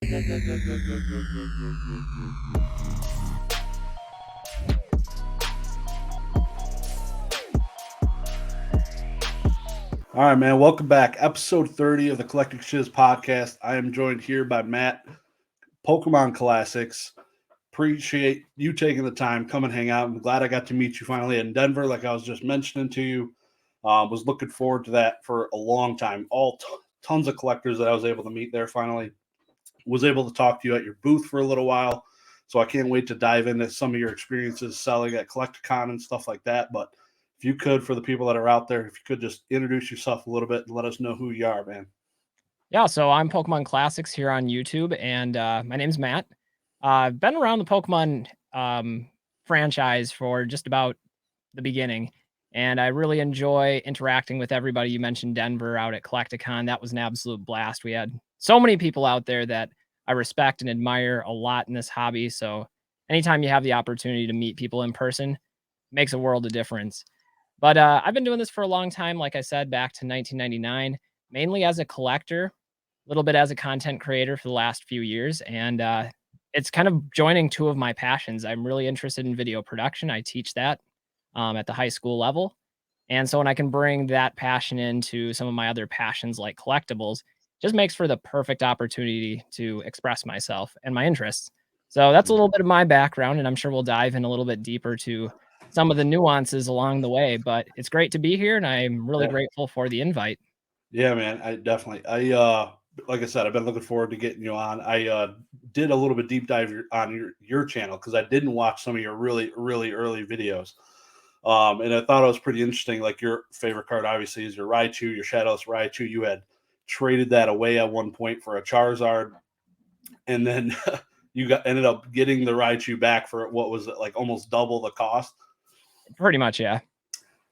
All right, man. Welcome back. Episode 30 of the Collecting Shiz podcast. I am joined here by Matt, Pokemon Classics. Appreciate you taking the time, come and hang out. I'm glad I got to meet you finally in Denver, like I was just mentioning to you. Was looking forward to that for a long time. Tons of collectors that I was able to meet there finally. Was able to talk to you at your booth for a little while. So I can't wait to dive into some of your experiences selling at Collecticon and stuff like that. But if you could, for the people that are out there, if you could just introduce yourself a little bit and let us know who you are, man. Yeah, so I'm Pokemon Classics here on YouTube, and my name's Matt. I've been around the Pokemon franchise for just about the beginning, and I really enjoy interacting with everybody. You mentioned Denver out at Collecticon. That was an absolute blast. We had so many people out there that I respect and admire a lot in this hobby. So anytime you have the opportunity to meet people in person, makes a world of difference. But I've been doing this for a long time, like I said, back to 1999, mainly as a collector, a little bit as a content creator for the last few years. And it's kind of joining two of my passions. I'm really interested in video production. I teach that at the high school level. And so when I can bring that passion into some of my other passions like collectibles, just makes for the perfect opportunity to express myself and my interests. So that's a little bit of my background, and I'm sure we'll dive in a little bit deeper to some of the nuances along the way. But it's great to be here, and I'm really Yeah, grateful for the invite. yeah, man. I definitely. Like I said, I've been looking forward to getting you on. I did a little bit deep dive on your channel because I didn't watch some of your really early videos. And I thought it was pretty interesting. Like your favorite card, obviously, is your Raichu, your Shadowless Raichu. You had traded that away at one point for a Charizard, and then you ended up getting the Raichu back for what was it, like almost double the cost. Pretty much, yeah.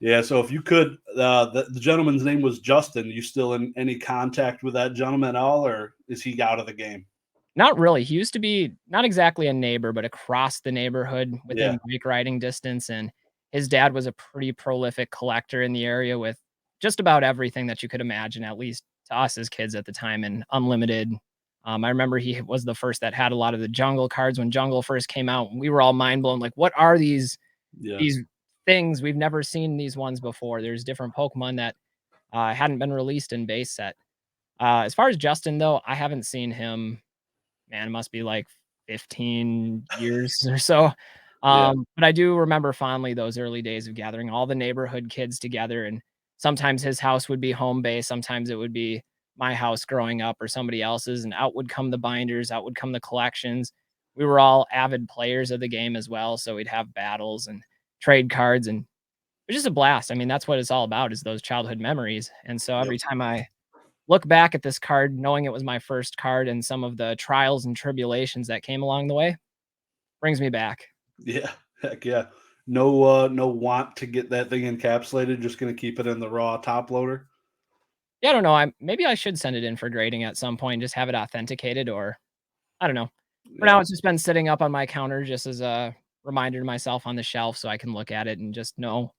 Yeah. So if you could, the gentleman's name was Justin. You still in any contact with that gentleman at all, or is he out of the game? Not really. He used to be not exactly a neighbor, but across the neighborhood Yeah. within bike riding distance. And his dad was a pretty prolific collector in the area with just about everything that you could imagine, at least to us as kids at the time, and unlimited. I remember he was the first that had a lot of the jungle cards when jungle first came out. We were all mind blown. Like, what are Yeah. these things? We've never seen these ones before. There's different Pokemon that hadn't been released in base set. As far as Justin, though, I haven't seen him. Man, it must be like 15 years or so. Yeah. But I do remember fondly those early days of gathering all the neighborhood kids together, and sometimes his house would be home base, sometimes it would be my house growing up or somebody else's, and out would come the binders, out would come the collections. We were all avid players of the game as well, so we'd have battles and trade cards, and it was just a blast. I mean, that's what it's all about, is those childhood memories. And so Yep. every time I look back at this card, knowing it was my first card and some of the trials and tribulations that came along the way, brings me back. Yeah. Heck yeah. No want to get that thing encapsulated. Just gonna keep it in the raw top loader. Yeah, I don't know. Maybe I should send it in for grading at some point, just have it authenticated, or I don't know. For now, Yeah. it's just been sitting up on my counter just as a reminder to myself on the shelf so I can look at it and just know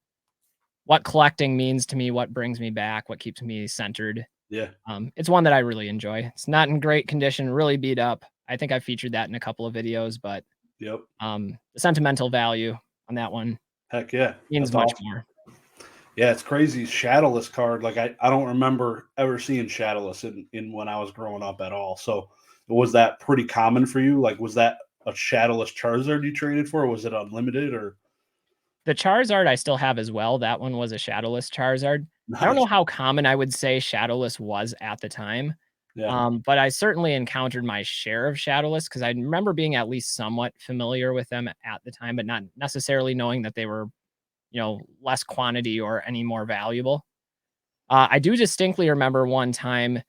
what collecting means to me, what brings me back, what keeps me centered. Yeah. It's one that I really enjoy. It's not in great condition, really beat up. I think I featured that in a couple of videos, but Yep. the sentimental value on that one Heck yeah. means That's much awesome. more. Yeah, it's crazy. Shadowless card. Like I don't remember ever seeing Shadowless in when I was growing up at all. So was that pretty common for you? Like was that a Shadowless Charizard you traded for? Or was it unlimited or The Charizard I still have as well. That one was a Shadowless Charizard. I don't nice? know how common I would say Shadowless was at the time, Yeah. but I certainly encountered my share of Shadowless because I remember being at least somewhat familiar with them at the time, but not necessarily knowing that they were, less quantity or any more valuable. I do distinctly remember one time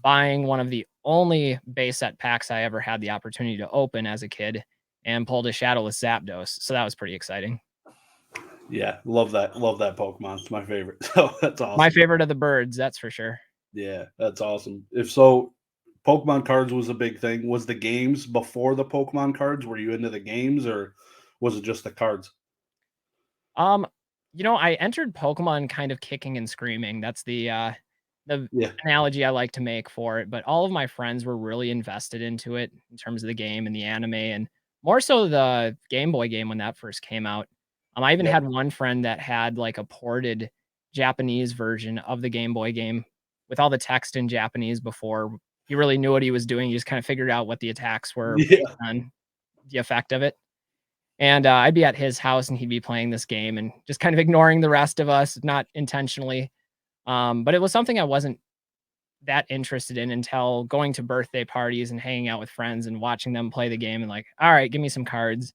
buying one of the only base set packs I ever had the opportunity to open as a kid and pulled a Shadowless Zapdos. So that was pretty exciting. Yeah. Love that. Love that Pokemon. It's my favorite. So that's My awesome. favorite of the birds, that's for sure. Yeah, that's awesome. If so, Pokemon cards was a big thing. Was the games before the Pokemon cards? Were you into the games or was it just the cards? Um, I entered Pokemon kind of kicking and screaming. That's the the Yeah. analogy I like to make for it, but all of my friends were really invested into it in terms of the game and the anime, and more so the Game Boy game when that first came out. I even Yep. had one friend that had, like, a ported Japanese version of the Game Boy game with all the text in Japanese before he really knew what he was doing. He just kinda figured out what the attacks were based Yeah. on the effect of it. And, I'd be at his house, and he'd be playing this game and just kind of ignoring the rest of us, not intentionally. But it was something I wasn't that interested in until going to birthday parties and hanging out with friends and watching them play the game and like, "All right, give me some cards.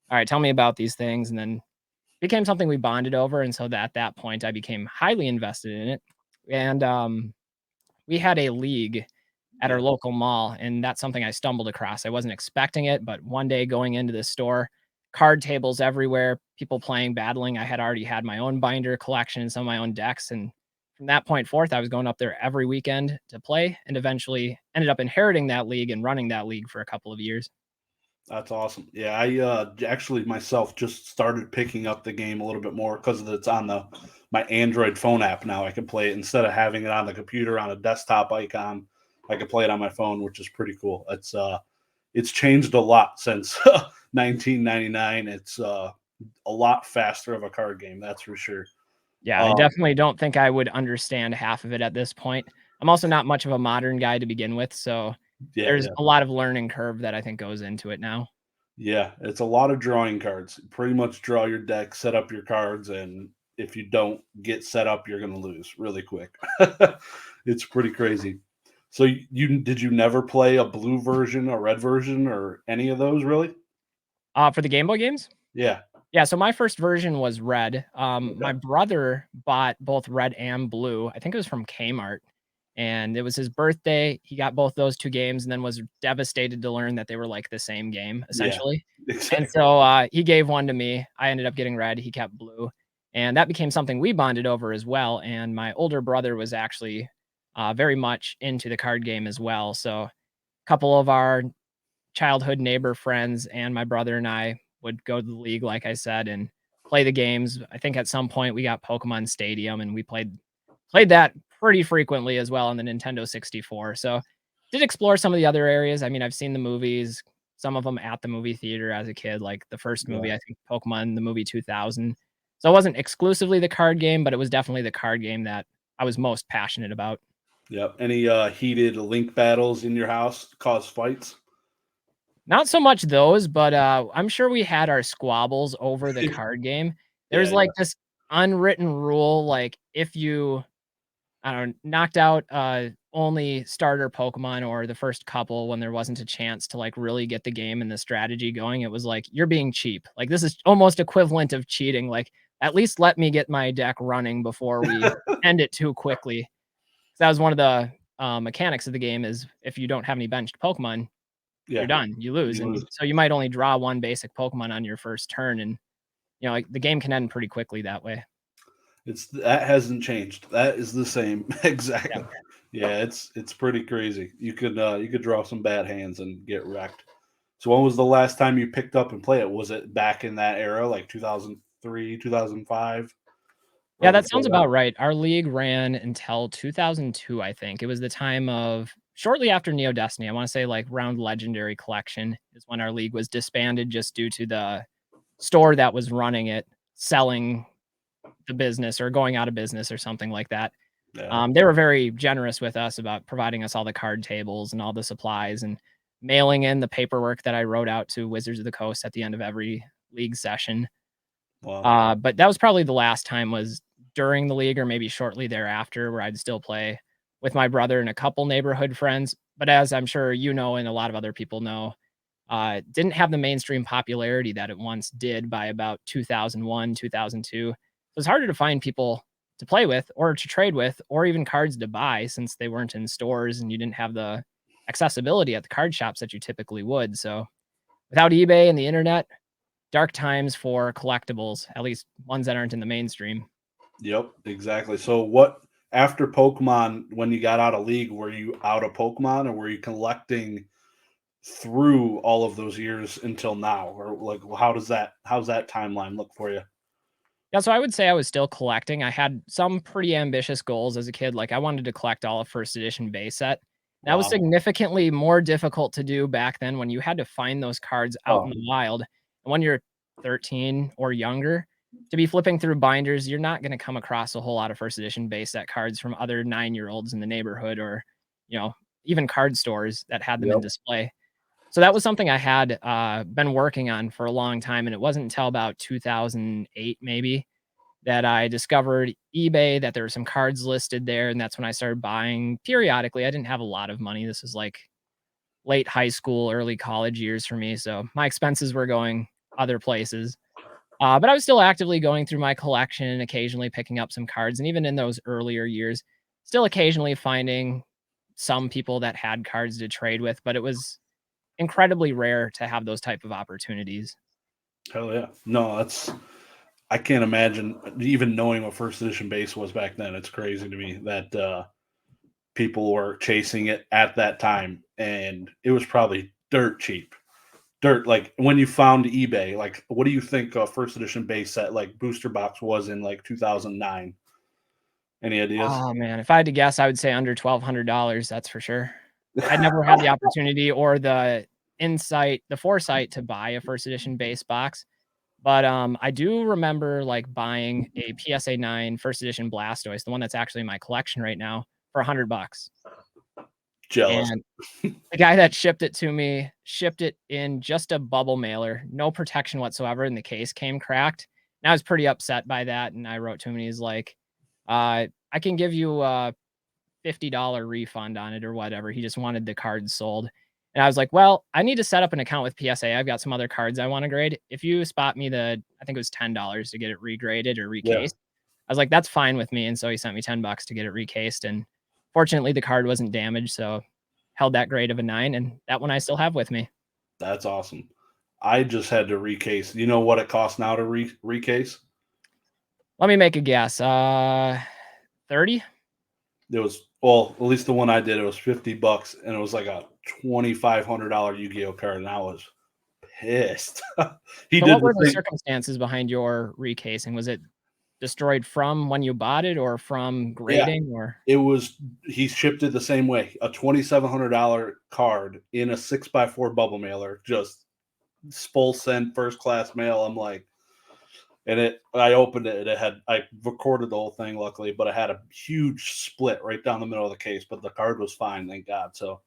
All right, tell me about these things." And then became something we bonded over, and so that at that point, I became highly invested in it. And, we had a league at our Yeah. local mall, and that's something I stumbled across. I wasn't expecting it, but one day going into the store, card tables everywhere, people playing, battling. I had already had my own binder collection and some of my own decks, and from that point forth, I was going up there every weekend to play, and eventually ended up inheriting that league and running that league for a couple of years. That's awesome. Yeah, I actually myself just started picking up the game a little bit more because it's on the my Android phone app now. I can play it instead of having it on the computer on a desktop icon. I can play it on my phone, which is pretty cool. It's changed a lot since 1999. It's a lot faster of a card game, that's for sure. Yeah, I Um, definitely don't think I would understand half of it at this point. I'm also not much of a modern guy to begin with, so yeah, there's yeah. a lot of learning curve that I think goes into it now. Yeah, it's a lot of drawing cards. Pretty much draw your deck, set up your cards, and if you don't get set up, you're going to lose really quick. It's pretty crazy. So you did you never play a blue version, a red version, or any of those really? For the Game Boy games? Yeah. Yeah, so my first version was red. My Okay. brother bought both red and blue. I think it was from Kmart, and it was his birthday. He got both those 2 games and then was devastated to learn that they were, like, the same game, Yeah. essentially. And Exactly. so, he gave one to me. I ended up getting red, he kept blue, and that became something we bonded over as well, and my older brother was actually, very much into the card game as well, so a couple of our childhood neighbor friends and my brother and I would go to the league, like I said, and play the games. I think at some point we got Pokemon Stadium and we played that pretty frequently as well on the Nintendo 64. So did explore some of the other areas. I mean, I've seen the movies, some of them at the movie theater as a kid, like the first Yeah. movie, I think Pokemon, the movie 2000. So it wasn't exclusively the card game, but it was definitely the card game that I was most passionate about. Yep. Any heated link battles in your house cause fights? Not so much those, but, I'm sure we had our squabbles over the card game. There's, Yeah, like, yeah. this unwritten rule, like, if you, I don't know, knocked out, only starter Pokemon or the first couple when there wasn't a chance to, like, really get the game and the strategy going, it was like, "You're being cheap." Like, this is almost equivalent of cheating, like, "At least let me get my deck running before we end it too quickly." That was one of the, mechanics of the game is if you don't have any benched Pokemon, you're Yeah. done, you lose, You and lose. so you might only draw 1 basic Pokemon on your first turn, and, like, the game can end pretty quickly that way. It's that hasn't changed. That is the same. Yeah. Exactly. Yeah, it's pretty crazy. You could draw some bad hands and get wrecked. So when was the last time you picked up and play it? Was it back in that era, like 2003, 2005, Yeah, or that before sounds that? about right. Our league ran until 2002, I think. It was the time of shortly after Neo Destiny, I wanna say, like, round Legendary Collection is when our league was disbanded just due to the store that was running it selling the business or going out of business or something like that. Yeah. They were very generous with us about providing us all the card tables and all the supplies and mailing in the paperwork that I wrote out to Wizards of the Coast at the end of every league session. Wow. But that was probably the last time was during the league or maybe shortly thereafter where I'd still play with my brother and a couple neighborhood friends. But as I'm sure you know, and a lot of other people know, didn't have the mainstream popularity that it once did by about 2001, 2002. So it's harder to find people to play with or to trade with or even cards to buy since they weren't in stores and you didn't have the accessibility at the card shops that you typically would. So without eBay and the internet, dark times for collectibles, at least ones that aren't in the mainstream. Yep, exactly. So what after Pokemon, when you got out of League, were you out of Pokemon or were you collecting through all of those years until now? Or like how's that timeline look for you? Yeah, so I would say I was still collecting. I had some pretty ambitious goals as a kid. Like I wanted to collect all of first edition base set. That was Wow. significantly more difficult to do back then when you had to find those cards out in Oh, the wild. And when you're 13 or younger, to be flipping through binders, you're not going to come across a whole lot of first edition base set cards from other 9-year-olds in the neighborhood or, you know, even card stores that had them in yep. display. So that was something I had been working on for a long time. And it wasn't until about 2008, maybe, that I discovered eBay, that there were some cards listed there, and that's when I started buying periodically. I didn't have a lot of money. This was like late high school, early college years for me, so my expenses were going other places. But I was still actively going through my collection, occasionally picking up some cards, and even in those earlier years, still occasionally finding some people that had cards to trade with, but it was incredibly rare to have those type of opportunities. Hell yeah. No, that's I can't imagine even knowing what first edition base was back then. It's crazy to me that people were chasing it at that time, and it was probably dirt cheap. Dirt like when you found eBay, like what do you think a first edition base set like booster box was in like 2009? Any ideas? Oh, man, if I had to guess, I would say under $1,200, that's for sure. I'd never had the opportunity or the foresight to buy a first edition base box, but, I do remember, like, buying a PSA 9 first edition Blastoise, the one that's actually in my collection right now, for $100, Jealous. and the guy that shipped it to me shipped it in just a bubble mailer, no protection whatsoever, and the case came cracked, and I was pretty upset by that, and I wrote to him, and he's like, "I can give you a $50 refund on it," or whatever. He just wanted the cards sold. And I was like, "Well, I need to set up an account with PSA. I've got some other cards I want to grade. If you spot me I think it was $10 to get it regraded or Yeah, recased." I was like, "That's fine with me." And so he sent me $10 to get it recased. And fortunately, the card wasn't damaged. So held that grade of a 9. And that one I still have with me. that's awesome. I just had to recase. You know what it costs now to recase? Let me make a guess. 30? It was well, at least the one I did, it was $50, and it was like a $2,500 Yu-Gi-Oh card, and I was pissed. He So did what the were the same. circumstances behind your recasing? Was it destroyed from when you bought it or from Yeah, grading or? it was. He shipped it the same way. A $2,700 card in a 6x4 bubble mailer, just full send first class mail. I'm like, and it. I opened it. It had. I recorded the whole thing, luckily, but it had a huge split right down the middle of the case. But the card was fine, thank God. So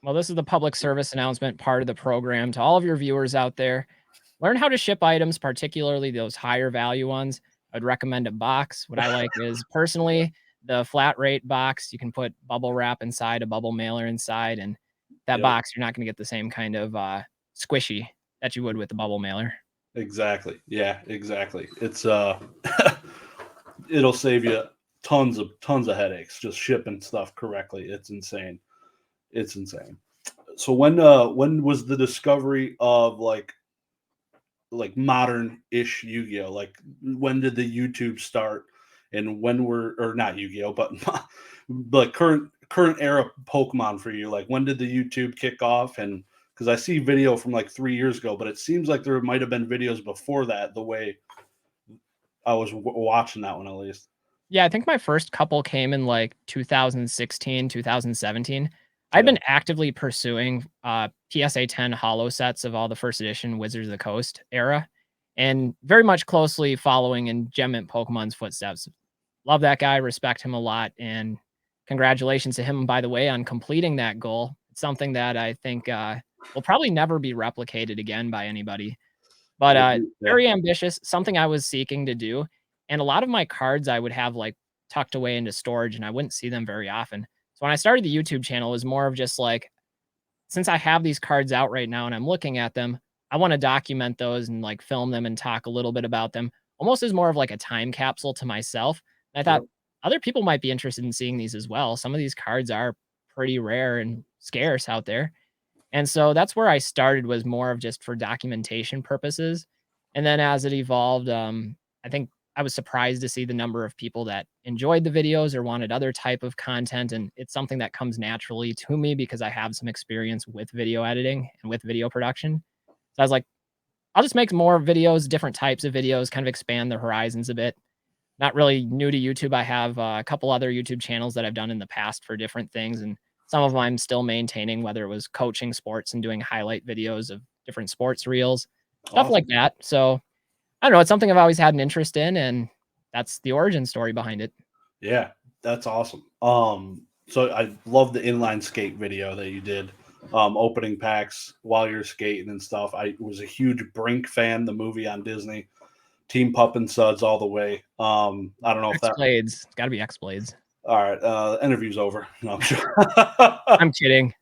Well, this is the public service announcement part of the program to all of your viewers out there. Learn how to ship items, particularly those higher value ones. I'd recommend a box. What I like is personally the flat rate box. You can put bubble wrap inside, a bubble mailer inside, and that yep, box, you're not going to get the same kind of squishy that you would with the bubble mailer. exactly. Yeah, exactly. It's it'll save you tons of headaches just shipping stuff correctly. It's insane. It's insane. So when was the discovery of like modern ish Yu-Gi-Oh? Like when did the YouTube start and when were or not Yu-Gi-Oh, but but current era Pokemon for you? Like when did the YouTube kick off? And because I see video from like 3 years ago, but it seems like there might have been videos before that, the way I was watching that one at least. Yeah, I think my first couple came in like 2016, 2017. I'd Yeah. been actively pursuing PSA 10 hollow sets of all the first edition Wizards of the Coast era and very much closely following in Gem Mint Pokemon's footsteps. Love that guy, respect him a lot, and congratulations to him, by the way, on completing that goal. It's something that I think will probably never be replicated again by anybody. But, Yeah. very ambitious, something I was seeking to do, and a lot of my cards I would have, like, tucked away into storage, and I wouldn't see them very often. So when I started the YouTube channel, it was more of just like, since I have these cards out right now and I'm looking at them, I wanna document those and, like, film them and talk a little bit about them, almost as more of, like, a time capsule to myself. And I thought Yep. other people might be interested in seeing these as well. Some of these cards are pretty rare and scarce out there. And so that's where I started was more of just for documentation purposes. And then as it evolved, I think I was surprised to see the number of people that enjoyed the videos or wanted other type of content. And it's something that comes naturally to me because I have some experience with video editing and with video production. So I was like, I'll just make more videos, different types of videos, kind of expand the horizons a bit. Not really new to YouTube. I have a couple other YouTube channels that I've done in the past for different things, and some of them I'm still maintaining, whether it was coaching sports and doing highlight videos of different sports reels, stuff like Awesome. that. So I don't know. It's something I've always had an interest in, and that's the origin story behind it. Yeah, that's awesome. So I love the inline skate video that you did, opening packs while you're skating and stuff. I was a huge Brink fan, the movie on Disney, Team Pup and Suds all the way. I don't know if X that. Blades. It's got to be X Blades. All right, interview's over. No, I'm sure. I'm kidding.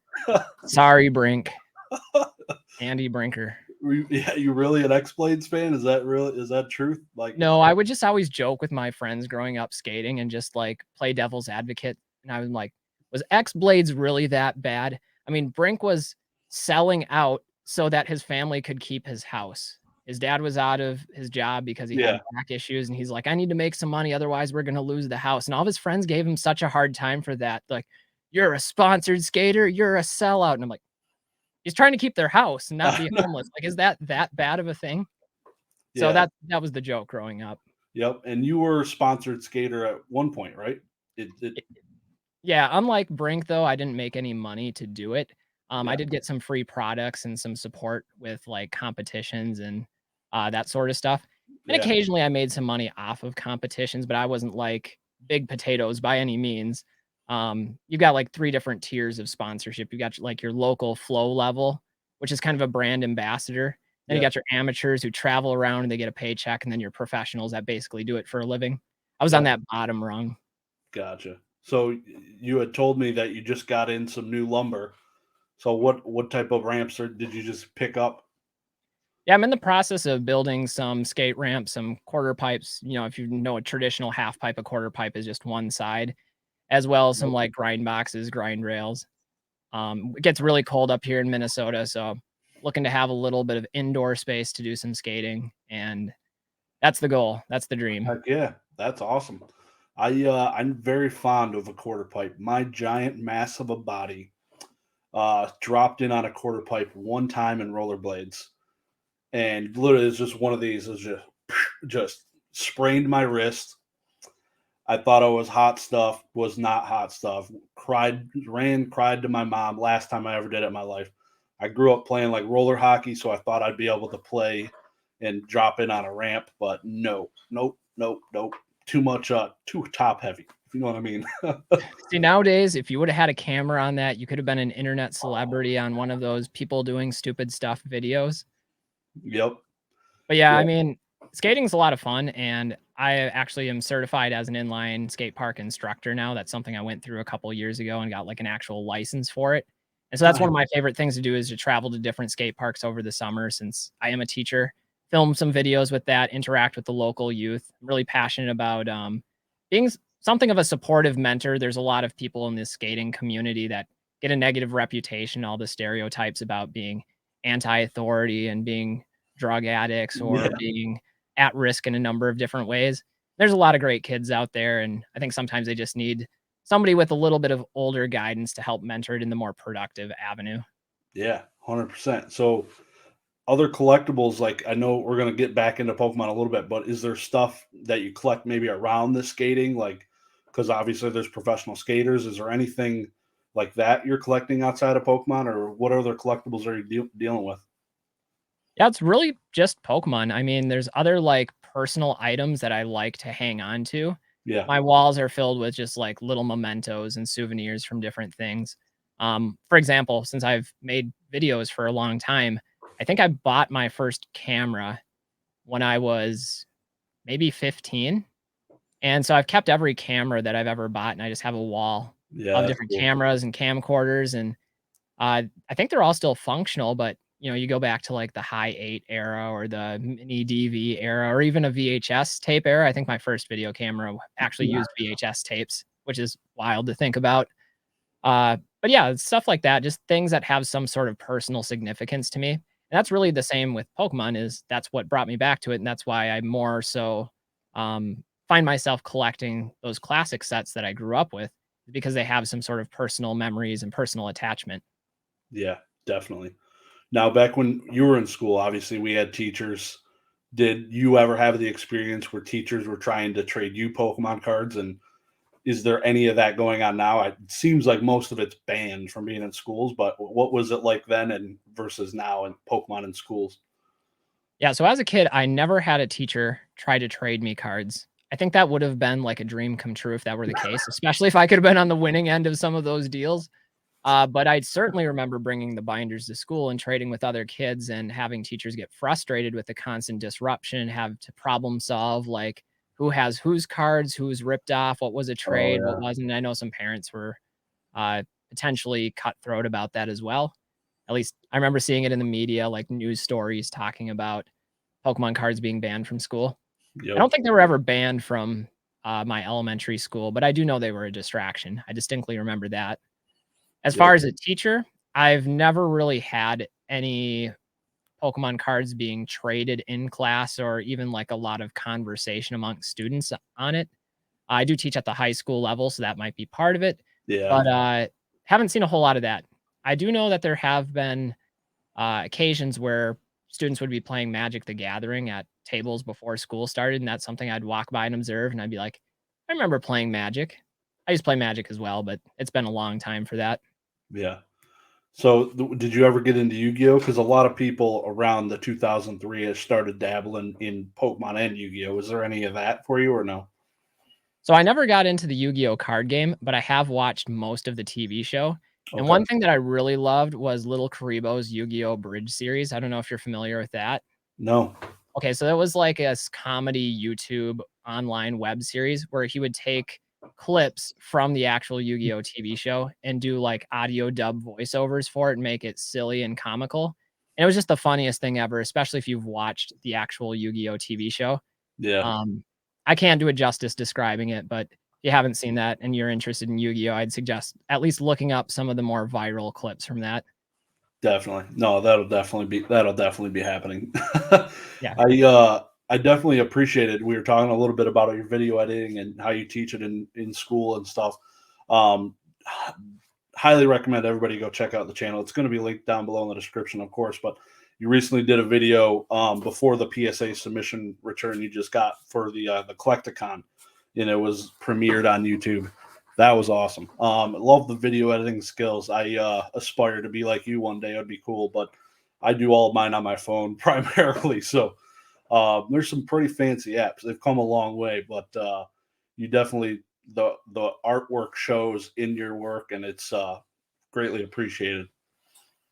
Sorry, Brink. Andy Brinker. Yeah, you really an X Blades fan? Is that truth? Like, No, I would just always joke with my friends growing up skating and just like play devil's advocate. And I was like, was X Blades really that bad? I mean, Brink was selling out so that his family could keep his house. His dad was out of his job because he yeah, had back issues. And he's like, I need to make some money. Otherwise, we're going to lose the house. And all of his friends gave him such a hard time for that. Like, you're a sponsored skater. You're a sellout. And I'm like, he's trying to keep their house and not be homeless. Like, is that bad of a thing? So yeah, that was the joke growing up. yep. And you were a sponsored skater at one point, right? It Yeah, unlike Brink, though, I didn't make any money to do it. I yeah, did get some free products and some support with, like, competitions and, that sort of stuff, and yeah, occasionally I made some money off of competitions, but I wasn't, like, big potatoes by any means. You've got, like, 3 different tiers of sponsorship. You got, like, your local flow level, which is kind of a brand ambassador. Then you yeah. got your amateurs who travel around and they get a paycheck, and then your professionals that basically do it for a living. I was on Got that bottom rung. gotcha. So you had told me that you just got in some new lumber. So what type of ramps did you just pick up? Yeah, I'm in the process of building some skate ramps, some quarter pipes. You know, if you know a traditional half pipe, a quarter pipe is just one side, as well as some Nope. like grind boxes, grind rails. It gets really cold up here in Minnesota, so looking to have a little bit of indoor space to do some skating, and that's the goal. That's the dream. Heck yeah, that's awesome. I'm very fond of a quarter pipe. My giant mass of a body dropped in on a quarter pipe one time in rollerblades, and literally it's just one of these is just sprained my wrist. I thought I was hot stuff, was not hot stuff. Cried to my mom. Last time I ever did it in my life. I grew up playing like roller hockey, so I thought I'd be able to play and drop in on a ramp, but no, nope, nope, nope. Too much, too top heavy. If you know what I mean. See, nowadays, if you would have had a camera on that, you could have been an internet celebrity on one of those people doing stupid stuff videos. Yep. But yeah, I Yeah. mean, skating's a lot of fun, and I actually am certified as an inline skate park instructor now. That's something I went through a couple years ago and got like an actual license for it. And so that's one of my favorite things to do is to travel to different skate parks over the summer since I am a teacher, film some videos with that, interact with the local youth. I'm really passionate about being something of a supportive mentor. There's a lot of people in this skating community that get a negative reputation, all the stereotypes about being anti-authority and being drug addicts or Yeah. being at risk in a number of different ways. There's a lot of great kids out there, and I think sometimes they just need somebody with a little bit of older guidance to help mentor it in the more productive avenue. Yeah. 100%. So other collectibles, like I know we're gonna get back into Pokemon a little bit, but is there stuff that you collect maybe around the skating? Like, because obviously there's professional skaters. Is there anything like that you're collecting outside of Pokemon, or what other collectibles are you dealing with? Yeah, it's really just Pokemon. I mean, there's other like personal items that I like to hang on to. Yeah. My walls are filled with just like little mementos and souvenirs from different things. For example, since I've made videos for a long time, I think I bought my first camera when I was maybe 15. And so I've kept every camera that I've ever bought, and I just have a wall Yeah, of that's different cool. cameras and camcorders, and I think they're all still functional, but, you know, you go back to, like, the high 8 era or the mini DV era or even a VHS tape era. I think my first video camera actually Yeah. used VHS tapes, which is wild to think about. But yeah, it's stuff like that, just things that have some sort of personal significance to me. And that's really the same with Pokemon is that's what brought me back to it, and that's why I more so, find myself collecting those classic sets that I grew up with because they have some sort of personal memories and personal attachment. Yeah, definitely. Now, back when you were in school, obviously we had teachers. Did you ever have the experience where teachers were trying to trade you Pokemon cards? And is there any of that going on now? It seems like most of it's banned from being in schools, but what was it like then and versus now in Pokemon in schools? Yeah, so as a kid, I never had a teacher try to trade me cards. I think that would have been like a dream come true if that were the case, especially if I could have been on the winning end of some of those deals. But I'd certainly remember bringing the binders to school and trading with other kids and having teachers get frustrated with the constant disruption, have to problem solve like who has whose cards, who's ripped off, what was a Oh trade, what yeah, wasn't. I know some parents were potentially cutthroat about that as well. At least I remember seeing it in the media, like news stories talking about Pokemon cards being banned from school. I yep, don't think they were ever banned from my elementary school, but I do know they were a distraction. I distinctly remember that. As yep, far as a teacher, I've never really had any Pokemon cards being traded in class or even like a lot of conversation amongst students on it. I do teach at the high school level, so that might be part of it, yeah, but haven't seen a whole lot of that. I do know that there have been occasions where students would be playing Magic the Gathering at tables before school started, and that's something I'd walk by and observe, and I'd be like, I remember playing Magic. I used to play Magic as well, but it's been a long time for that. yeah. So, did you ever get into Yu-Gi-Oh? Because a lot of people around the 2003 has started dabbling in Pokemon and Yu-Gi-Oh. Was there any of that for you or no? So I never got into the Yu-Gi-Oh card game, but I have watched most of the TV show. And Okay, one thing that I really loved was Little Karibo's Yu-Gi-Oh Bridge series. I don't know if you're familiar with that. no, Okay, so that was like a comedy YouTube online web series where he would take clips from the actual Yu-Gi-Oh TV show and do like audio dub voiceovers for it and make it silly and comical. And it was just the funniest thing ever, especially if you've watched the actual Yu-Gi-Oh TV show. yeah, Um, I can't do it justice describing it, but if you haven't seen that and you're interested in Yu-Gi-Oh, I'd suggest at least looking up some of the more viral clips from that. definitely. No, that'll definitely be happening. Yeah. I definitely appreciate it. We were talking a little bit about your video editing and how you teach it in school and stuff. Um, highly recommend everybody go check out the channel. It's going to be linked down below in the description, of course. But you recently did a video before the PSA submission return you just got for the Collecticon, and it was premiered on YouTube. That was awesome. Love the video editing skills. I aspire to be like you one day. It'd be cool, but I do all of mine on my phone primarily. So there's some pretty fancy apps. They've come a long way, but you definitely the artwork shows in your work, and it's greatly appreciated.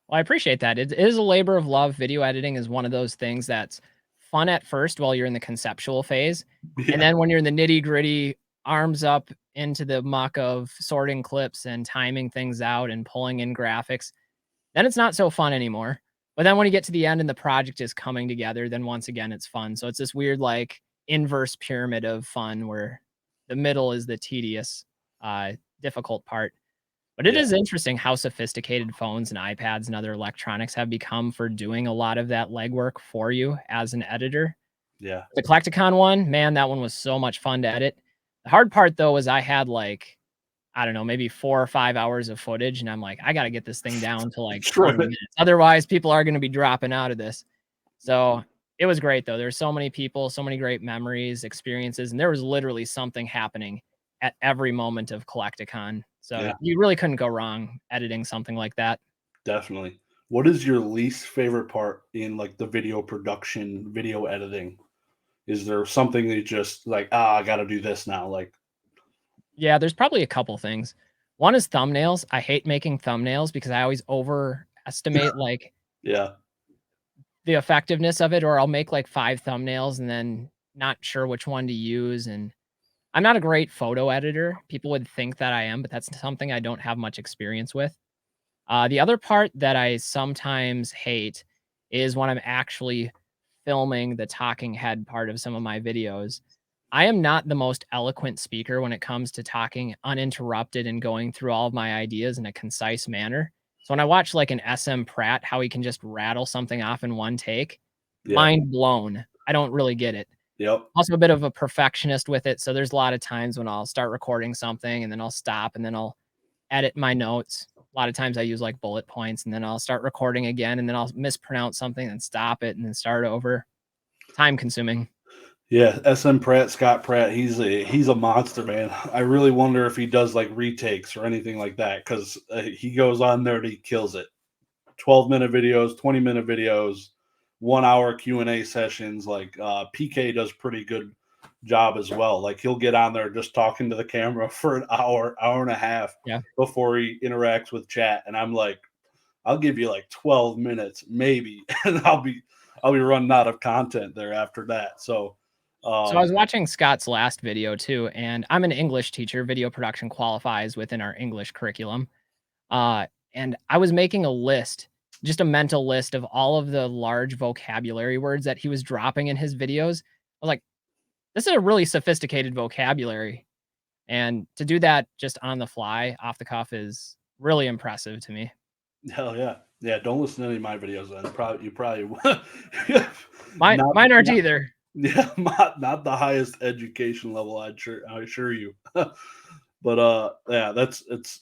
Well, I appreciate that. It is a labor of love. Video editing is one of those things that's fun at first while you're in the conceptual phase. And Yeah, then when you're in the nitty-gritty, arms up into the muck of sorting clips and timing things out and pulling in graphics, then it's not so fun anymore. But then when you get to the end and the project is coming together, then once again it's fun. So it's this weird like inverse pyramid of fun where the middle is the tedious, difficult part. But it yeah, is interesting how sophisticated phones and iPads and other electronics have become for doing a lot of that legwork for you as an editor. yeah. The Collecticon one, man, that one was so much fun to edit. The hard part though was I had like, I don't know, maybe 4 or 5 hours of footage, and I'm like, I gotta get this thing down to like 20 Sure. minutes. Otherwise, people are gonna be dropping out of this. So it was great though. There's so many people, so many great memories, experiences, and there was literally something happening at every moment of Collecticon. So Yeah, you really couldn't go wrong editing something like that. definitely. What is your least favorite part in like the video production, video editing? Is there something that you just like, I got to do this now? Like, Yeah, there's probably a couple things. One is thumbnails. I hate making thumbnails because I always overestimate like yeah, the effectiveness of it, or I'll make like 5 thumbnails and then not sure which one to use. And I'm not a great photo editor. People would think that I am, but that's something I don't have much experience with. The other part that I sometimes hate is when I'm actually filming the talking head part of some of my videos. I am not the most eloquent speaker when it comes to talking uninterrupted and going through all of my ideas in a concise manner. So when I watch like an SM Pratt, how he can just rattle something off in one take, yeah, mind blown. I don't really get it. yep, Also a bit of a perfectionist with it. So there's a lot of times when I'll start recording something and then I'll stop and then I'll edit my notes. a lot of times I use like bullet points and then I'll start recording again and then I'll mispronounce something and stop it and then start over. Time consuming. Yeah, SM Pratt, Scott Pratt, he's a monster, man. I really wonder if he does like retakes or anything like that because he goes on there and he kills it. 12-minute videos, 20-minute videos, 1 hour Q&A sessions. Like PK does pretty good job as well. Like he'll get on there just talking to the camera for an hour, hour and a half Yeah. before he interacts with chat, and I'm like, I'll give you like 12 minutes maybe, and I'll be running out of content there after that. So So I was um, watching Scott's last video too, and I'm an English teacher. Video production qualifies within our English curriculum. Uh, and I was making a list, just a mental list of all of the large vocabulary words that he was dropping in his videos. I was like, this is a really sophisticated vocabulary. And to do that just on the fly, off the cuff is really impressive to me. hell yeah, yeah. Don't listen to any of my videos then. You probably not Mine aren't not either. yeah, not the highest education level. I assure you. But yeah,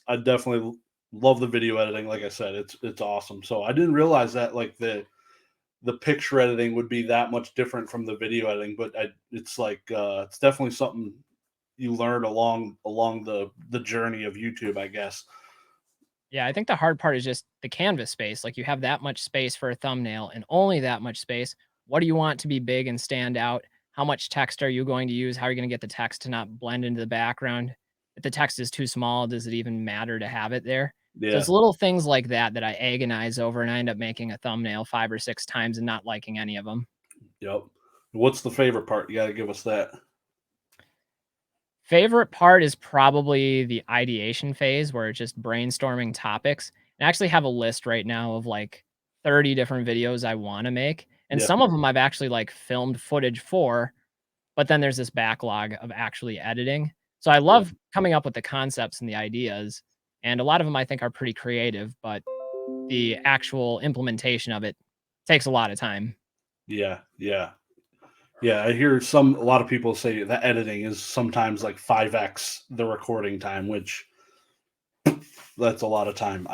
I definitely love the video editing. Like I said, it's awesome. So I didn't realize that like the picture editing would be that much different from the video editing, but it's like it's definitely something you learn along the journey of YouTube, I guess. Yeah, I think the hard part is just the canvas space. Like you have that much space for a thumbnail and only that much space. What do you want to be big and stand out? How much text are you going to use? How are you going to get the text to not blend into the background? If the text is too small, does it even matter to have it there? So Yeah. it's little things like that that I agonize over and I end up making a thumbnail 5 or 6 times and not liking any of them. Yep. What's the favorite part? You got to give us that. Favorite part is probably the ideation phase where it's just brainstorming topics. I actually have a list right now of like 30 different videos I want to make. And Yeah. some of them I've actually like filmed footage for, but then there's this backlog of actually editing. So I Yeah. love coming up with the concepts and the ideas. And a lot of them I think are pretty creative, but the actual implementation of it takes a lot of time. Yeah. Yeah. Yeah, I hear a lot of people say that editing is sometimes like 5x the recording time, which that's a lot of time.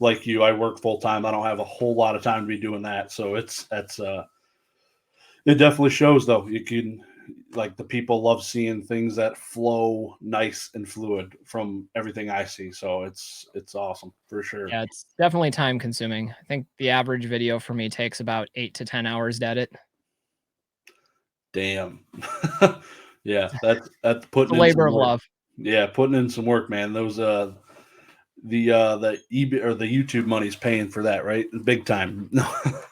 Like you, I work full time. I don't have a whole lot of time to be doing that. So it definitely shows though. You can like the people love seeing things that flow nice and fluid from everything I see. So it's awesome for sure. Yeah, it's definitely time consuming. I think the average video for me takes about 8 to 10 hours to edit. Damn. Yeah, that's It's a putting in labor some of work. love. Yeah, putting in some work, man. Those the eBay or the YouTube money's paying for that, right? Big time.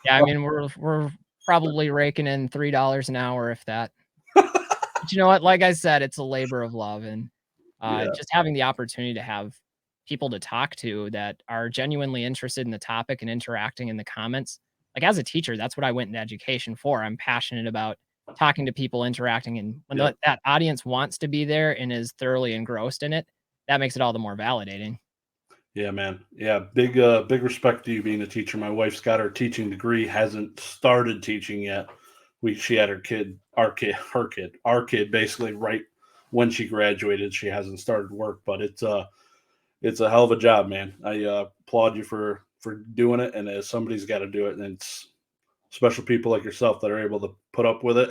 Yeah, I mean, we're probably raking in $3 an hour, if that. But you know what? Like I said, it's a labor of love, and, Yeah, just having the opportunity to have people to talk to that are genuinely interested in the topic and interacting in the comments. Like, as a teacher, that's what I went into education for. I'm passionate about talking to people, interacting, and when yep. that audience wants to be there and is thoroughly engrossed in it, that makes it all the more validating. Yeah, man. Yeah, big respect to you being a teacher. My wife's got her teaching degree, hasn't started teaching yet. She had our kid basically right when she graduated. She hasn't started work, but it's a hell of a job, man. I applaud you for doing it, and as somebody's got to do it, and it's special people like yourself that are able to put up with it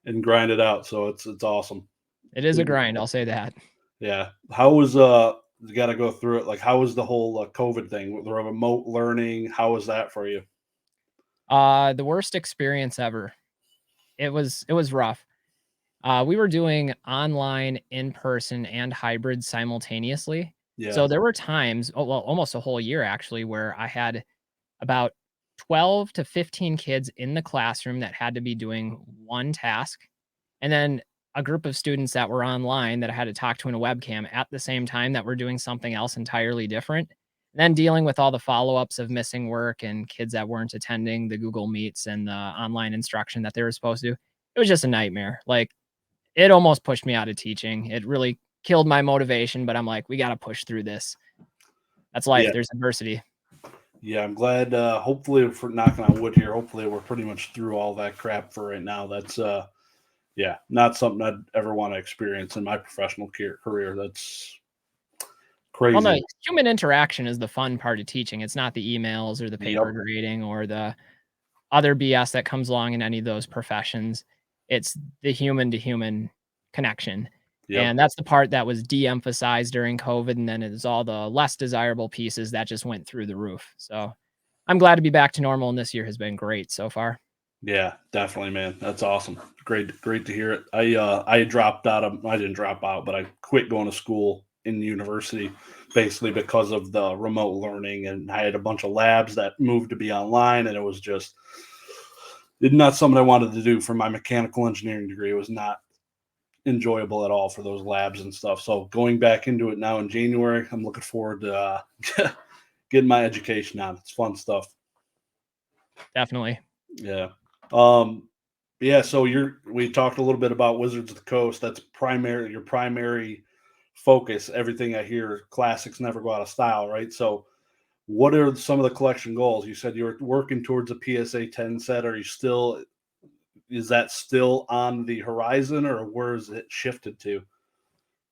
and grind it out. So it's awesome. It is a grind, I'll say that. Yeah. How was you got to go through it? Like, how was the whole COVID thing with the remote learning? How was that for you? The worst experience ever. It was rough. We were doing online, in person, and hybrid simultaneously. Yeah. So there were times, oh, well, almost a whole year actually, where I had about 12 to 15 kids in the classroom that had to be doing one task, and then a group of students that were online that I had to talk to in a webcam at the same time that were doing something else entirely different. And then dealing with all the follow-ups of missing work and kids that weren't attending the Google Meets and the online instruction that they were supposed to. It was just a nightmare. Like it almost pushed me out of teaching. It really killed my motivation, but I'm like, we got to push through this. That's life. Yeah. There's adversity. Yeah. I'm glad. Hopefully, for knocking on wood here, hopefully we're pretty much through all that crap for right now. That's yeah, not something I'd ever want to experience in my professional career. That's Well, no, Crazy. human interaction is the fun part of teaching. It's not the emails or the paper Yep. grading or the other BS that comes along in any of those professions. It's the human to human connection. Yep. And that's the part that was de-emphasized during COVID, and then it's all the less desirable pieces that just went through the roof. So, I'm glad to be back to normal, and this year has been great so far. Yeah, definitely, man. That's awesome. Great to hear it. I dropped out of I didn't drop out, but I quit going to school in university basically because of the remote learning, and I had a bunch of labs that moved to be online, and it was just not something I wanted to do for my mechanical engineering degree. It was not enjoyable at all for those labs and stuff. So going back into it now in January, I'm looking forward to getting my education on. It's fun stuff. Definitely. Yeah. Um, yeah. So we talked a little bit about Wizards of the Coast. That's your primary focus. Everything I hear, classics never go out of style, right? So what are some of the collection goals? You said you were working towards a PSA 10 set. Is that still on the horizon, or where is it shifted to?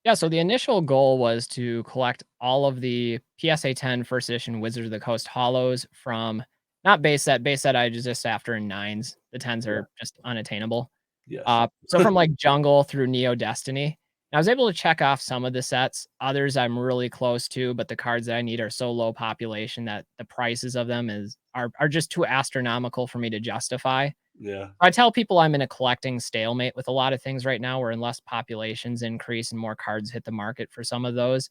Yeah, so the initial goal was to collect all of the PSA 10 first edition Wizards of the Coast holos from not base set I just after in nines. The 10s Yeah. are just unattainable. Yes. So from like Jungle through Neo Destiny. I was able to check off some of the sets. Others I'm really close to, but the cards that I need are so low population that the prices of them are just too astronomical for me to justify. Yeah. I tell people I'm in a collecting stalemate with a lot of things right now, where unless populations increase and more cards hit the market for some of those,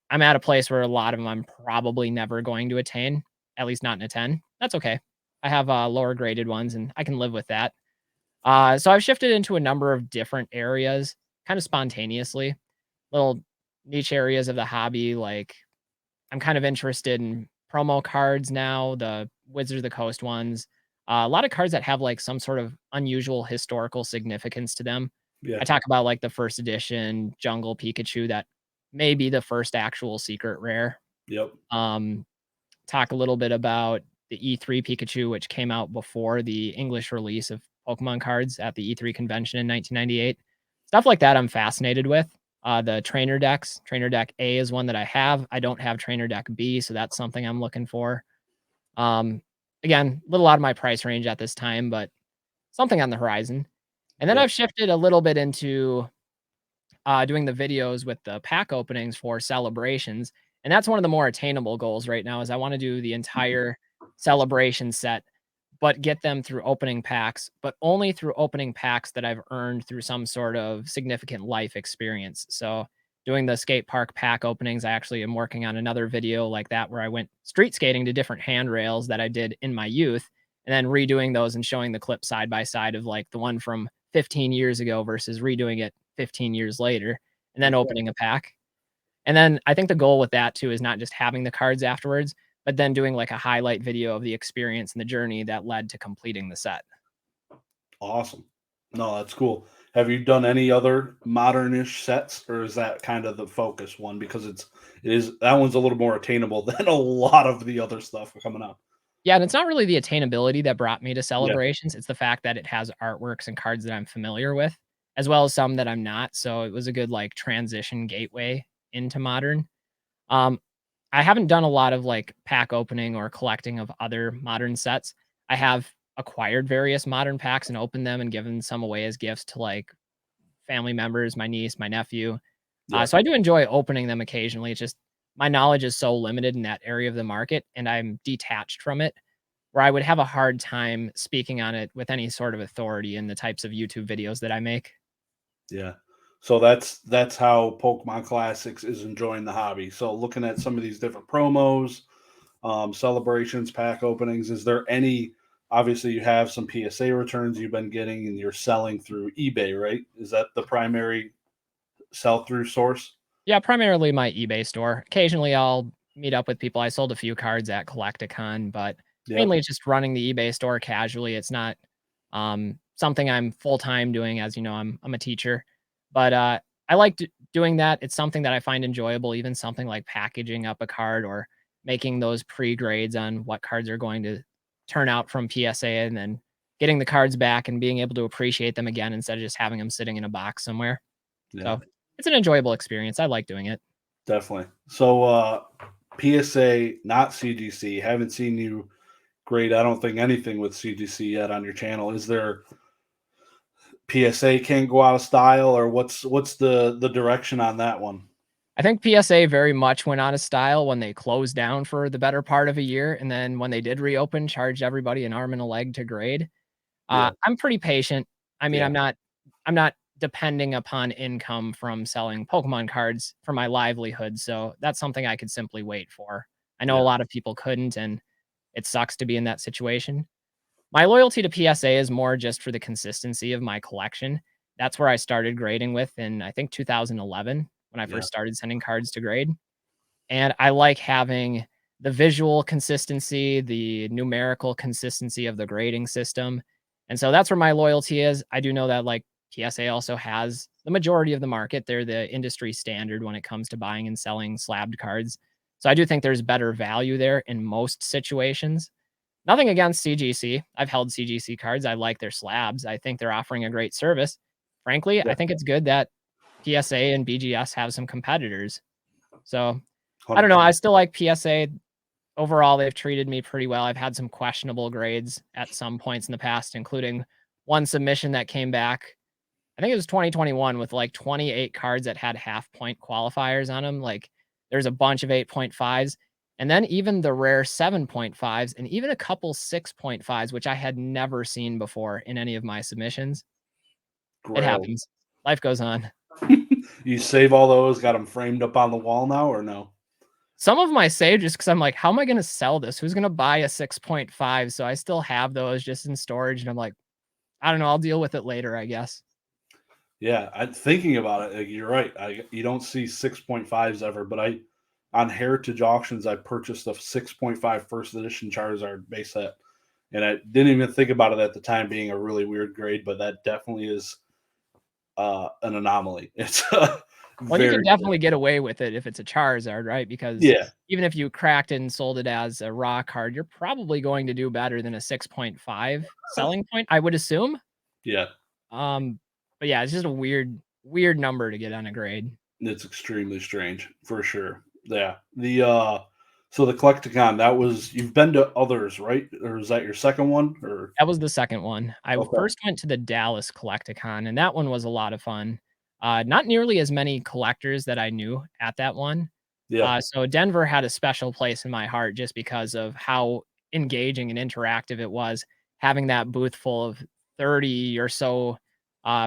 I'm at a place where a lot of them I'm probably never going to attain, at least not in a 10. That's okay. I have lower graded ones and I can live with that. So I've shifted into a number of different areas kind of spontaneously, little niche areas of the hobby. Like I'm kind of interested in promo cards now, the Wizards of the Coast ones. A lot of cards that have like some sort of unusual historical significance to them. I Yeah. talk about like the first edition Jungle Pikachu that may be the first actual secret rare. Yep. Um, Talk a little bit about the E3 Pikachu, which came out before the English release of Pokemon cards at the E3 convention in 1998. Stuff like that I'm fascinated with. The trainer decks. Trainer deck A is one that I have. I don't have trainer deck B, so that's something I'm looking for. Um, Again, a little out of my price range at this time, but something on the horizon. And then Yep. I've shifted a little bit into doing the videos with the pack openings for celebrations. And that's one of the more attainable goals right now is I want to do the entire celebration set, but get them through opening packs, but only through opening packs that I've earned through some sort of significant life experience. So doing the skate park pack openings, I actually am working on another video like that where I went street skating to different handrails that I did in my youth and then redoing those and showing the clip side by side of like the one from 15 years ago versus redoing it 15 years later and then Okay. opening a pack. And then I think the goal with that too is not just having the cards afterwards, but then doing like a highlight video of the experience and the journey that led to completing the set. Awesome. No, that's cool. Have you done any other modernish sets, or is that kind of the focus one? Because it is that one's a little more attainable than a lot of the other stuff coming out. Yeah, and it's not really the attainability that brought me to Yeah. celebrations. It's the fact that it has artworks and cards that I'm familiar with, as well as some that I'm not. So it was a good like transition gateway into modern. Um, I haven't done a lot of like pack opening or collecting of other modern sets. I have acquired various modern packs and opened them and given some away as gifts to like family members, my niece, my nephew. Yeah. So I do enjoy opening them occasionally. It's just my knowledge is so limited in that area of the market and I'm detached from it where I would have a hard time speaking on it with any sort of authority in the types of YouTube videos that I make. Yeah. So that's how Pokemon Classics is enjoying the hobby. So looking at some of these different promos, celebrations, pack openings, is there any? Obviously, you have some PSA returns you've been getting, and you're selling through eBay, right? Is that the primary sell through source? Yeah, primarily my eBay store. Occasionally I'll meet up with people. I sold a few cards at Collecticon, but Yep. mainly just running the eBay store casually. It's not something I'm full time doing as you know, I'm a teacher. But I like doing that. It's something that I find enjoyable, even something like packaging up a card or making those pre-grades on what cards are going to turn out from PSA and then getting the cards back and being able to appreciate them again instead of just having them sitting in a box somewhere. Yeah. So it's an enjoyable experience. I like doing it. definitely. So PSA, not CGC. Haven't seen you grade, I don't think, anything with CGC yet on your channel. Is there PSA can't go out of style, or what's the direction on that one? I think PSA very much went out of style when they closed down for the better part of a year, and then when they did reopen, charged everybody an arm and a leg to grade. Yeah, I'm pretty patient. I mean, yeah, I'm not depending upon income from selling Pokemon cards for my livelihood, so that's something I could simply wait for. I know a yeah, lot of people couldn't, and it sucks to be in that situation. My loyalty to PSA is more just for the consistency of my collection. That's where I started grading with in, I think, 2011 when I yeah. first started sending cards to grade. And I like having the visual consistency, the numerical consistency of the grading system. And so that's where my loyalty is. I do know that like PSA also has the majority of the market. They're the industry standard when it comes to buying and selling slabbed cards. So I do think there's better value there in most situations. Nothing against CGC. I've held CGC cards. I like their slabs. I think they're offering a great service. Frankly, Yeah, I think it's good that PSA and BGS have some competitors. So I don't know. 100%. I still like PSA. Overall, they've treated me pretty well. I've had some questionable grades at some points in the past, including one submission that came back. I think it was 2021 with like 28 cards that had half point qualifiers on them. Like there's a bunch of 8.5s and then even the rare 7.5s and even a couple 6.5s, which I had never seen before in any of my submissions. It Grails. happens. Life goes on. You save all those, got them framed up on the wall now, or no? Some of my save just because I'm like, how am I going to sell this? Who's going to buy a 6.5? So I still have those just in storage. And I'm like, I don't know. I'll deal with it later, I guess. Yeah, I thinking about it, like, you're right. You don't see 6.5s ever, but I on Heritage Auctions I purchased a 6.5 first edition Charizard base set, and I didn't even think about it at the time being a really weird grade, but that definitely is an anomaly. It's Well, you can very cool. definitely get away with it if it's a Charizard, right? Because Yeah, even if you cracked it and sold it as a raw card, you're probably going to do better than a 6.5 selling point, I would assume. yeah, Um, but yeah, it's just a weird number to get on a grade. it's extremely strange for sure. Yeah, the so the Collecticon, that was, you've been to others, right? Or is that your second one? Or That was the second one. I okay, first went to the Dallas Collecticon, and that one was a lot of fun. Not nearly as many collectors that I knew at that one. yeah, So Denver had a special place in my heart just because of how engaging and interactive it was, having that booth full of 30 or so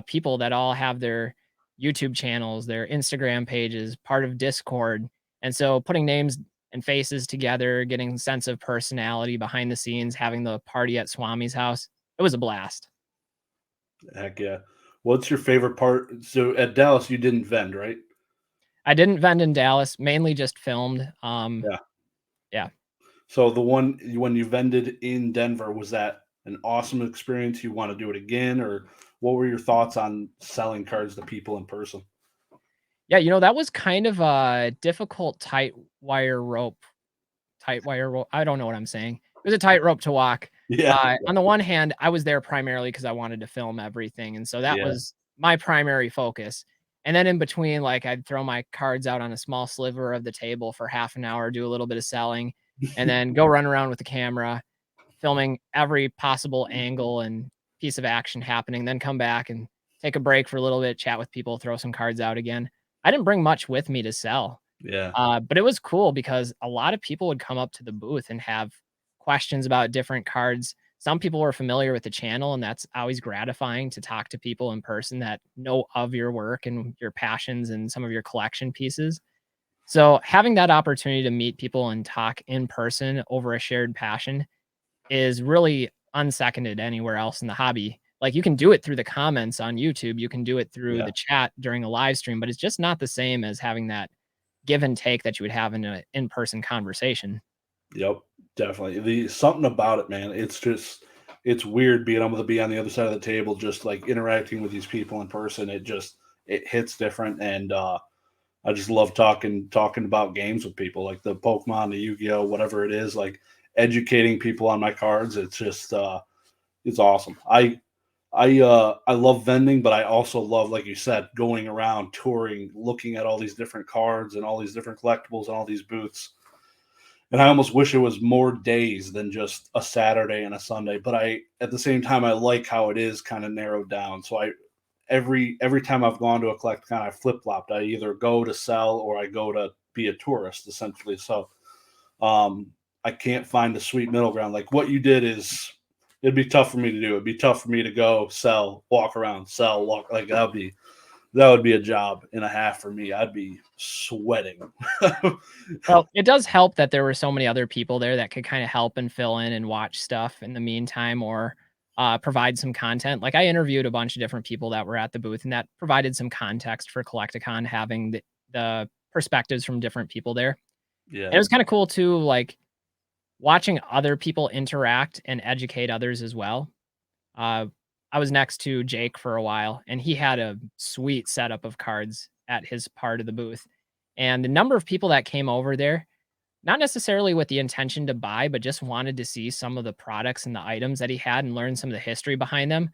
people that all have their YouTube channels, their Instagram pages, part of Discord. And so putting names and faces together, getting sense of personality behind the scenes, having the party at Swami's house. It was a blast. heck yeah. What's your favorite part? So at Dallas, you didn't vend, right? I didn't vend in Dallas, mainly just filmed. Yeah. Yeah. So the one when you vended in Denver, was that an awesome experience? You want to do it again, or what were your thoughts on selling cards to people in person? Yeah, that was kind of a difficult tight wire rope. I don't know what I'm saying. It was a tightrope to walk. Yeah, On the one hand, I was there primarily because I wanted to film everything, and so that yeah, was my primary focus. And then in between, like, I'd throw my cards out on a small sliver of the table for half an hour, do a little bit of selling, and then go run around with the camera, filming every possible angle and piece of action happening, then come back and take a break for a little bit, chat with people, throw some cards out again. I didn't bring much with me to sell. yeah, But it was cool because a lot of people would come up to the booth and have questions about different cards. Some people were familiar with the channel, and that's always gratifying to talk to people in person that know of your work and your passions and some of your collection pieces. So having that opportunity to meet people and talk in person over a shared passion is really unseconded anywhere else in the hobby. Like you can do it through the comments on YouTube, you can do it through yeah. the chat during a live stream, but it's just not the same as having that give and take that you would have in an in-person conversation. Yep, definitely. The something about it, man. It's just it's weird being able to be on the other side of the table, just like interacting with these people in person. It hits different, and I just love talking about games with people, like the Pokemon, the Yu-Gi-Oh, whatever it is, like educating people on my cards. It's just it's awesome. I love vending, but I also love, like you said, going around touring, looking at all these different cards and all these different collectibles and all these booths. And I almost wish it was more days than just a Saturday and a Sunday. But I, at the same time, I like how it is kind of narrowed down. So I, every time I've gone to a collecticon, I flip flopped. I either go to sell or I go to be a tourist, essentially. So um, I can't find the sweet middle ground. Like what you did is, it'd be tough for me to do. It'd be tough for me to go sell, walk around, sell, walk. Like that would be a job and a half for me. I'd be sweating. Well, it does help that there were so many other people there that could kinda help and fill in and watch stuff in the meantime or, provide some content. Like, I interviewed a bunch of different people that were at the booth, and that provided some context for Collecticon, having the perspectives from different people there. And Yeah, it was kinda cool too, like, watching other people interact and educate others as well. Uh, I was next to Jake for a while, and he had a sweet setup of cards at his part of the booth. And the number of people that came over there, not necessarily with the intention to buy, but just wanted to see some of the products and the items that he had and learn some of the history behind them.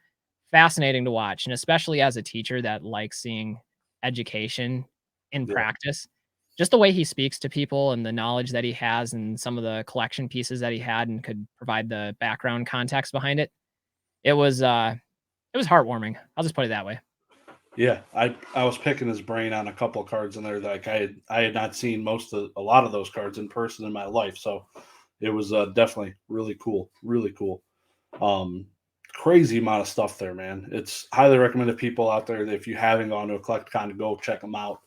Fascinating to watch. And especially as a teacher that likes seeing education in yeah, practice, just the way he speaks to people and the knowledge that he has and some of the collection pieces that he had and could provide the background context behind it. It was it was heartwarming. I'll just put it that way. yeah. I was picking his brain on a couple of cards in there that like I had not seen most of a lot of those cards in person in my life. So it was definitely really cool, really cool. Um, Crazy amount of stuff there, man. It's highly recommended people out there that if you haven't gone to a Collecticon to go check them out.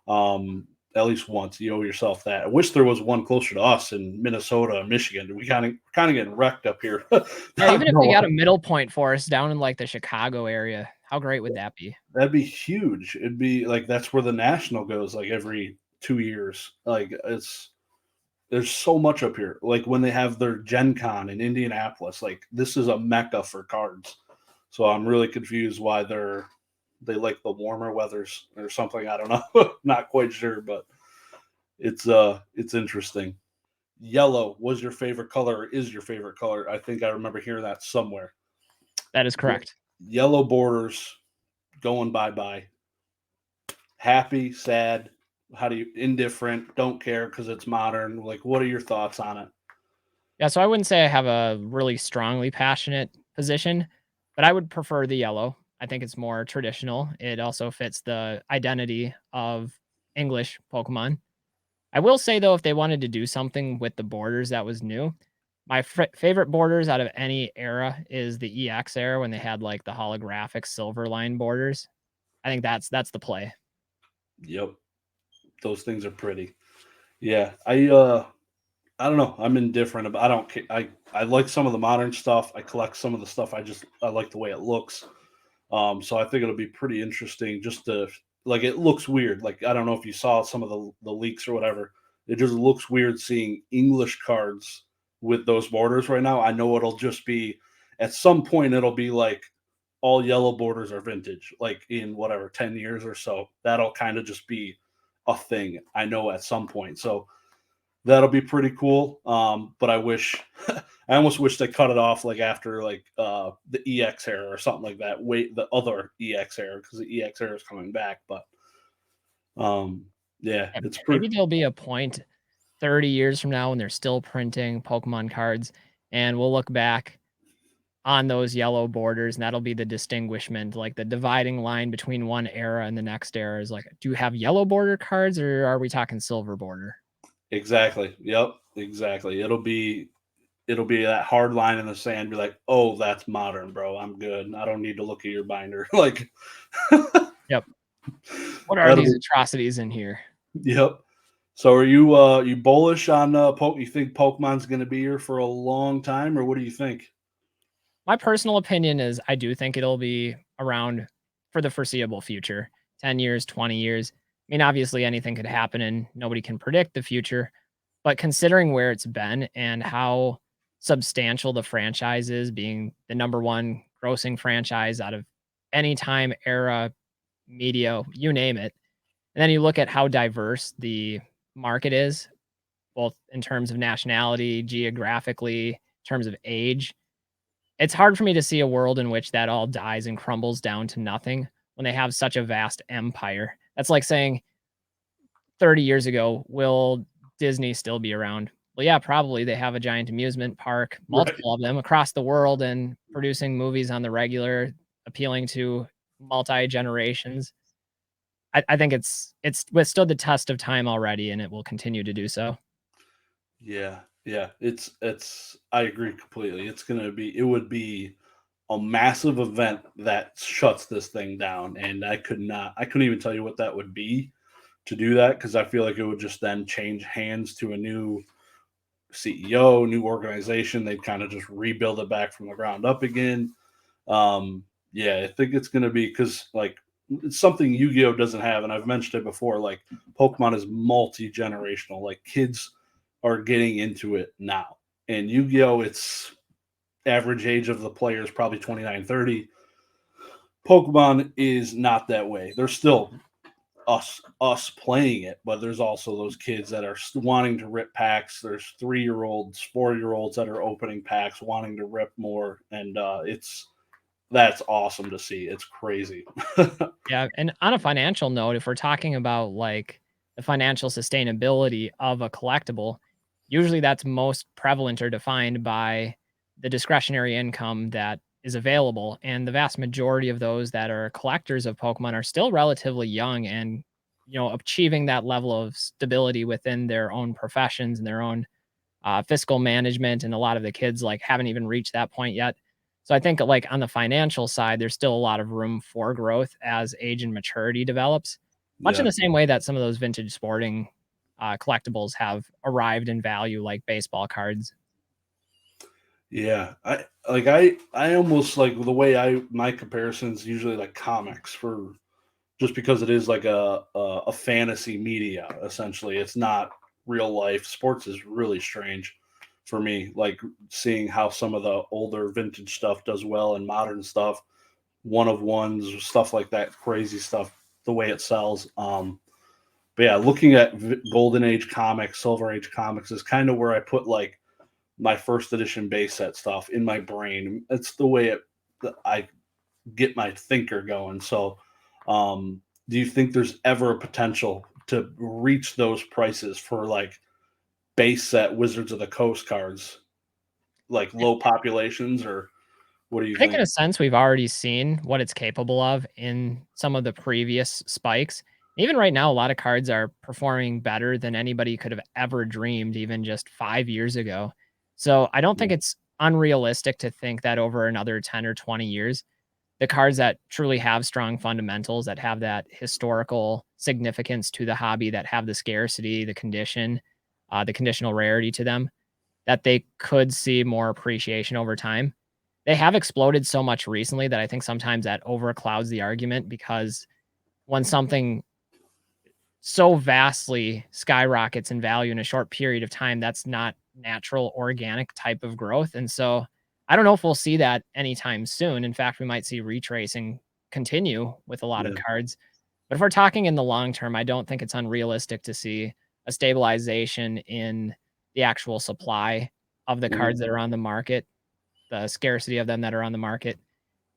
Um, at least once. You owe yourself that. I wish there was one closer to us in Minnesota and Michigan. We kind of getting wrecked up here. Yeah, Not even if gonna they got lie. a middle point for us down in, like, the Chicago area, how great would that be? That'd be huge. It'd be like that's where the national goes like every 2 years. Like it's there's so much up here. Like when they have their Gen Con in Indianapolis, like this is a mecca for cards. So I'm really confused why they like the warmer weathers or something. I don't know. Not quite sure, but it's interesting. Yellow was your favorite color or is your favorite color. I think I remember hearing that somewhere. That is Ye- correct. Yellow borders going bye bye. Happy, sad, how do you indifferent, don't care because it's modern. Like what are your thoughts on it? Yeah, so I wouldn't say I have a really strongly passionate position, but I would prefer the yellow. I think it's more traditional. It also fits the identity of English Pokemon. I will say though, if they wanted to do something with the borders that was new, my favorite borders out of any era is the EX era when they had like the holographic silver line borders. I think that's the play. Yep, those things are pretty. Yeah, I don't know. I'm indifferent about. I don't. I like some of the modern stuff. I collect some of the stuff. I like the way it looks. So I think it'll be pretty interesting. Just to like, it looks weird. Like I don't know if you saw some of the leaks or whatever. It just looks weird seeing English cards with those borders right now. I know it'll just be at some point. It'll be like all yellow borders are vintage. Like in whatever 10 years or so, that'll kind of just be a thing. I know at some point. So that'll be pretty cool. But I wish I almost wish they cut it off like after like the EX era or something like that. Wait, the other EX era because the EX era is coming back. But um, yeah, Yeah, it's pretty maybe there'll be a point 30 years from now when they're still printing Pokemon cards, and we'll look back on those yellow borders, and that'll be the distinguishment, like the dividing line between one era and the next era is like, do you have yellow border cards or are we talking silver border? exactly. Yep, exactly. It'll be that hard line in the sand. Be like, oh, that's modern, bro. I'm good. I don't need to look at your binder. Like Yep. What are that'll these be atrocities in here? yep. So are you bullish on You think Pokemon's going to be here for a long time, or what do you think? My personal opinion is I do think it'll be around for the foreseeable future, 10 years, 20 years. I mean, obviously anything could happen and nobody can predict the future, but considering where it's been and how substantial the franchise is, being the number one grossing franchise out of any time, era, media, you name it. And then you look at how diverse the market is, both in terms of nationality, geographically, in terms of age. it's hard for me to see a world in which that all dies and crumbles down to nothing when they have such a vast empire. That's like saying 30 years ago, will Disney still be around? Well, yeah, probably. They have a giant amusement park, Right. multiple of them across the world and producing movies on the regular, appealing to multi generations. I think it's withstood the test of time already, and it will continue to do so. Yeah. Yeah. It's I agree completely. It would be a massive event that shuts this thing down. And I couldn't even tell you what that would be to do that, because I feel like it would just then change hands to a new CEO, new organization. They'd kind of just rebuild it back from the ground up again. Yeah, I think it's going to be, because like it's something Yu-Gi-Oh doesn't have, and I've mentioned it before. Like Pokemon is multi-generational. Like kids are getting into it now, and Yu-Gi-Oh, it's average age of the player is probably 29, 30. Pokemon is not that way. There's still us playing it, but there's also those kids that are wanting to rip packs. There's 3-year olds, 4-year olds that are opening packs, wanting to rip more, and it's that's awesome to see. It's crazy. Yeah, and on a financial note, if we're talking about, like, the financial sustainability of a collectible, usually that's most prevalent or defined by the discretionary income that is available, and the vast majority of those that are collectors of Pokemon are still relatively young and, achieving that level of stability within their own professions and their own fiscal management, and a lot of the kids like haven't even reached that point yet. So I think like on the financial side, there's still a lot of room for growth as age and maturity develops, much in Yeah, the same way that some of those vintage sporting collectibles have arrived in value, like baseball cards. yeah. I almost like the way I my comparisons usually like comics, for just because it is like a fantasy media essentially. It's not real life. Sports is really strange for me. Like seeing how some of the older vintage stuff does well and modern stuff, one of ones, stuff like that, crazy stuff, the way it sells. But yeah, looking at Golden Age comics, Silver Age comics is kind of where I put like my first edition base set stuff in my brain. It's the way I get my thinker going. So, do you think there's ever a potential to reach those prices for like base set Wizards of the Coast cards, like low populations, or what do you I think in think? a sense, we've already seen what it's capable of in some of the previous spikes. Even right now, a lot of cards are performing better than anybody could have ever dreamed, even just 5 years ago. So I don't think Yeah, it's unrealistic to think that over another 10 or 20 years, the cards that truly have strong fundamentals, that have that historical significance to the hobby, that have the scarcity, the conditional rarity to them, that they could see more appreciation over time. They have exploded so much recently that I think sometimes that overclouds the argument, because when something so vastly skyrockets in value in a short period of time, that's not natural organic type of growth. And so I don't know if we'll see that anytime soon. In fact, we might see retracing continue with a lot of yeah, cards. But if we're talking in the long term, I don't think it's unrealistic to see a stabilization in the actual supply of the mhm, cards that are on the market, the scarcity of them that are on the market,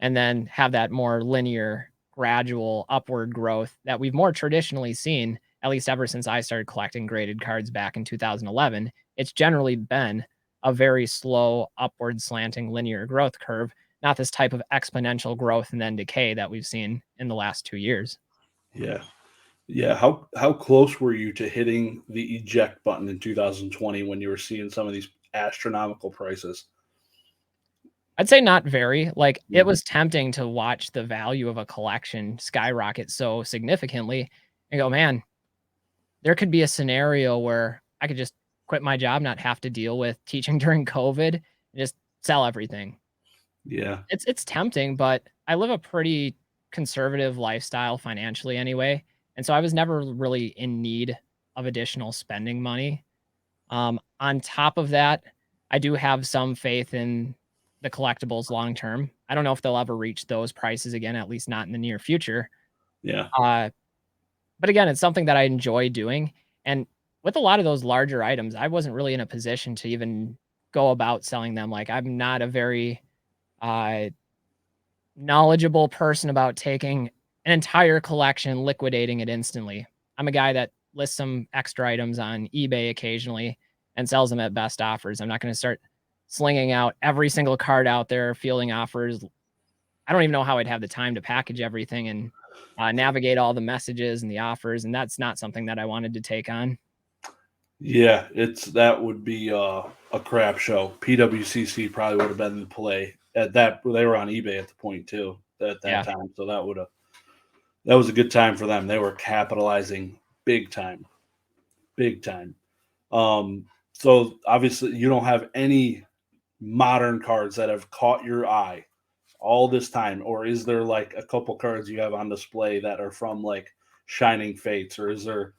and then have that more linear, gradual upward growth that we've more traditionally seen, at least ever since I started collecting graded cards back in 2011. It's generally been a very slow, upward slanting linear growth curve, not this type of exponential growth and then decay that we've seen in the last 2 years. yeah, yeah. How close were you to hitting the eject button in 2020 when you were seeing some of these astronomical prices? I'd say not very. Like, it Mm, was tempting to watch the value of a collection skyrocket so significantly and go, man, there could be a scenario where I could just quit my job, not have to deal with teaching during COVID, and just sell everything. yeah, It's tempting, but I live a pretty conservative lifestyle financially anyway, and so I was never really in need of additional spending money. On top of that, I do have some faith in the collectibles long term. I don't know if they'll ever reach those prices again, at least not in the near future. yeah, Uh, but again, it's something that I enjoy doing. And with a lot of those larger items, I wasn't really in a position to even go about selling them. Like, I'm not a very knowledgeable person about taking an entire collection, liquidating it instantly. I'm a guy that lists some extra items on eBay occasionally and sells them at best offers. I'm not going to start slinging out every single card out there, fielding offers. I don't even know how I'd have the time to package everything and navigate all the messages and the offers. And that's not something that I wanted to take on. Yeah, that would be a crap show. PWCC probably would have been the play at that. They were on eBay at the point too at that Yeah. time, so that was a good time for them. They were capitalizing big time, big time. So obviously you don't have any modern cards that have caught your eye all this time, or is there like a couple cards you have on display that are from like Shining Fates, or is there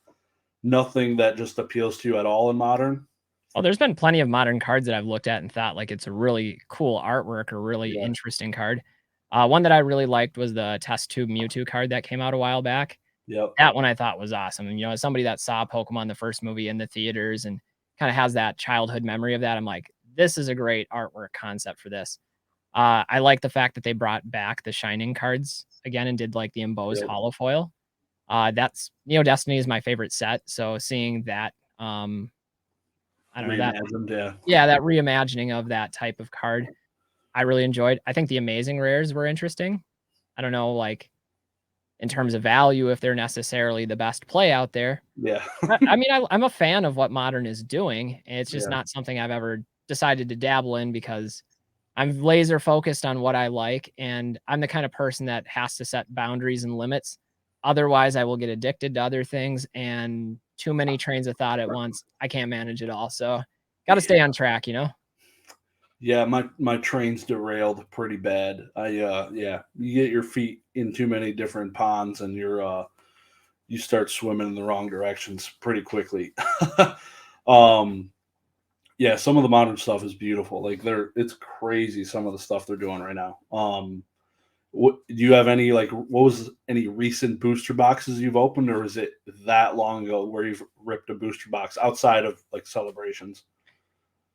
nothing that just appeals to you at all in modern? Well, there's been plenty of modern cards that I've looked at and thought like it's a really cool artwork or really Yeah. interesting card. One that I really liked was the Test Tube Mewtwo card that came out a while back. Yep. That one I thought was awesome. And, as somebody that saw Pokemon the first movie in the theaters and kind of has that childhood memory of that, I'm like, this is a great artwork concept for this. I like the fact that they brought back the Shining cards again and did like the embossed Yep. holofoil. That's Destiny is my favorite set. So seeing that, I don't know that, Reimagined, yeah. yeah, that reimagining of that type of card, I really enjoyed. I think the amazing rares were interesting. I don't know, like in terms of value, if they're necessarily the best play out there. Yeah. I mean, I'm a fan of what Modern is doing. And it's just Yeah. not something I've ever decided to dabble in because I'm laser focused on what I like, and I'm the kind of person that has to set boundaries and limits. Otherwise, I will get addicted to other things and too many trains of thought at once. I can't manage it all. So, got to stay on track. Yeah, my train's derailed pretty bad. Yeah, you get your feet in too many different ponds and you start swimming in the wrong directions pretty quickly. um yeah, some of the modern stuff is beautiful. Like it's crazy some of the stuff they're doing right now. What do you have any like what was any recent booster boxes you've opened, or is it that long ago where you've ripped a booster box outside of like celebrations?